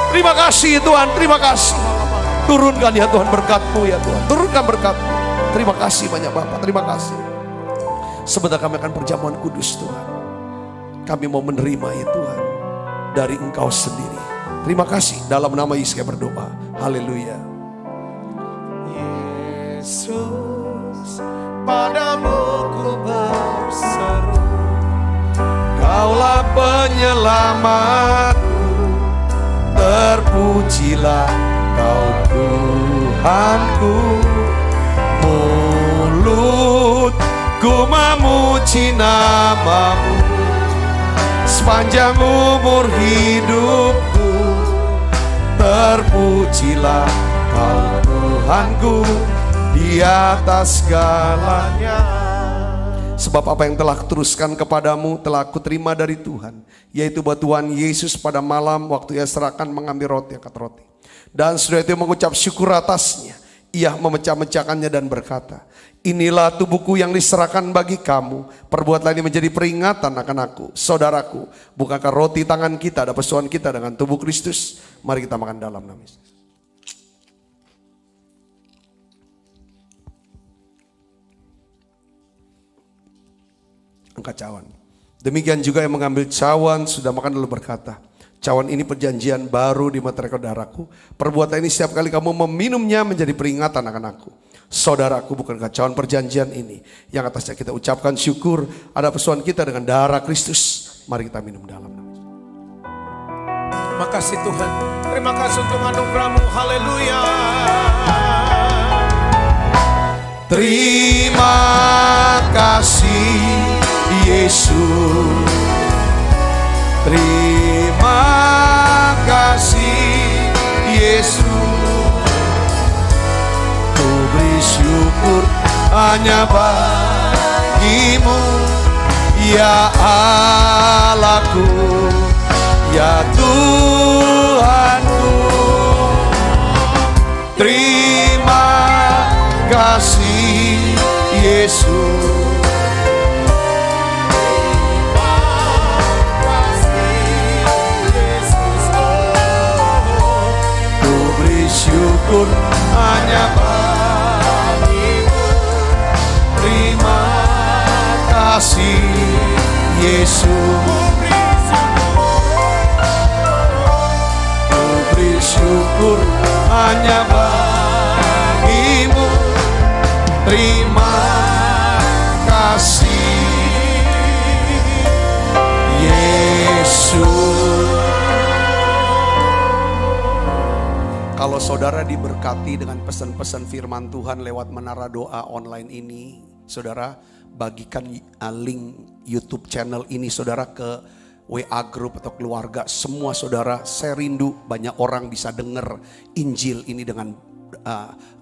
Speaker 2: Terima kasih Tuhan, terima kasih. Turunkan ya Tuhan berkat-Mu ya Tuhan. Turunkan berkat-Mu. Terima kasih banyak Bapak, terima kasih. Sebentar kami akan perjamuan kudus Tuhan. Kami mau menerima ya Tuhan dari Engkau sendiri. Terima kasih dalam nama Yesus kami berdoa. Haleluya.
Speaker 3: Yesus, padamu ku berdoa.
Speaker 2: penyelamatku. Terpujilah Kau Tuhanku. Mulutku memuji nama-Mu sepanjang umur hidupku. Terpujilah Kau Tuhanku di atas segalanya. Sebab apa yang telah kuteruskan kepadamu telah kuterima dari Tuhan, yaitu bahwa Tuhan Yesus pada malam waktu Ia serahkan mengambil roti, angkat roti, dan setelah itu mengucap syukur atasnya, Ia memecah-mecahkannya dan berkata, inilah tubuhku yang diserahkan bagi kamu, perbuatlah ini menjadi peringatan akan aku. Saudaraku, bukankah roti tangan kita ada persoalan kita dengan tubuh Kristus? Mari kita makan dalam nama Yesus. Angkat cawan. Demikian juga yang mengambil cawan sudah makan lalu berkata, cawan ini perjanjian baru di mata darahku. Perbuatan ini setiap kali kamu meminumnya menjadi peringatan akan aku. Saudaraku, bukankah cawan perjanjian ini yang atasnya kita ucapkan syukur ada persoalan kita dengan darah Kristus. Mari kita minum dalam nama Yesus.
Speaker 3: Terima kasih Tuhan. Terima kasih untuk anugerah-Mu. Haleluya.
Speaker 2: Terima kasih Yesus. Terima kasih Yesus. Ku beri syukur hanya bagi-Mu, ya Allahku, ya Tuhanku. Terima kasih Yesus. Syukur hanya bagi-Mu. Terima kasih Yesus. Ku beri syukur hanya bagi-Mu. Terima kasih Yesus. Kalau saudara diberkati dengan pesan-pesan firman Tuhan lewat Menara Doa online ini, saudara bagikan link YouTube channel ini saudara ke WA group atau keluarga semua saudara. Saya rindu banyak orang bisa dengar Injil ini dengan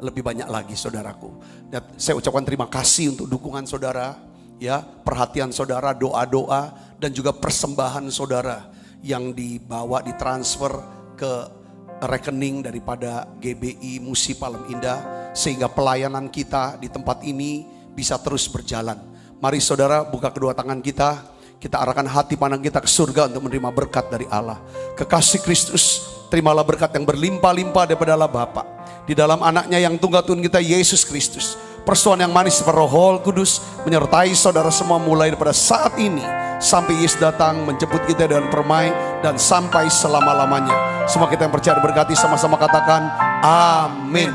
Speaker 2: lebih banyak lagi saudaraku. Dan saya ucapkan terima kasih untuk dukungan saudara, ya, perhatian saudara, doa-doa dan juga persembahan saudara yang dibawa ditransfer ke rekening daripada GBI Musi Palem Indah sehingga pelayanan kita di tempat ini bisa terus berjalan. Mari saudara buka kedua tangan kita arahkan hati pandang kita ke surga untuk menerima berkat dari Allah. Kekasih Kristus, terimalah berkat yang berlimpah-limpah daripada Allah Bapa di dalam anaknya yang tunggal Tuhan kita Yesus Kristus. Persoalan yang manis seperti Roh Kudus menyertai saudara semua mulai daripada saat ini sampai Yesus datang menjemput kita dengan permai dan sampai selama-lamanya. Semua kita yang percaya berkati sama-sama katakan amin.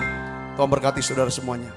Speaker 2: Tuhan berkati saudara semuanya.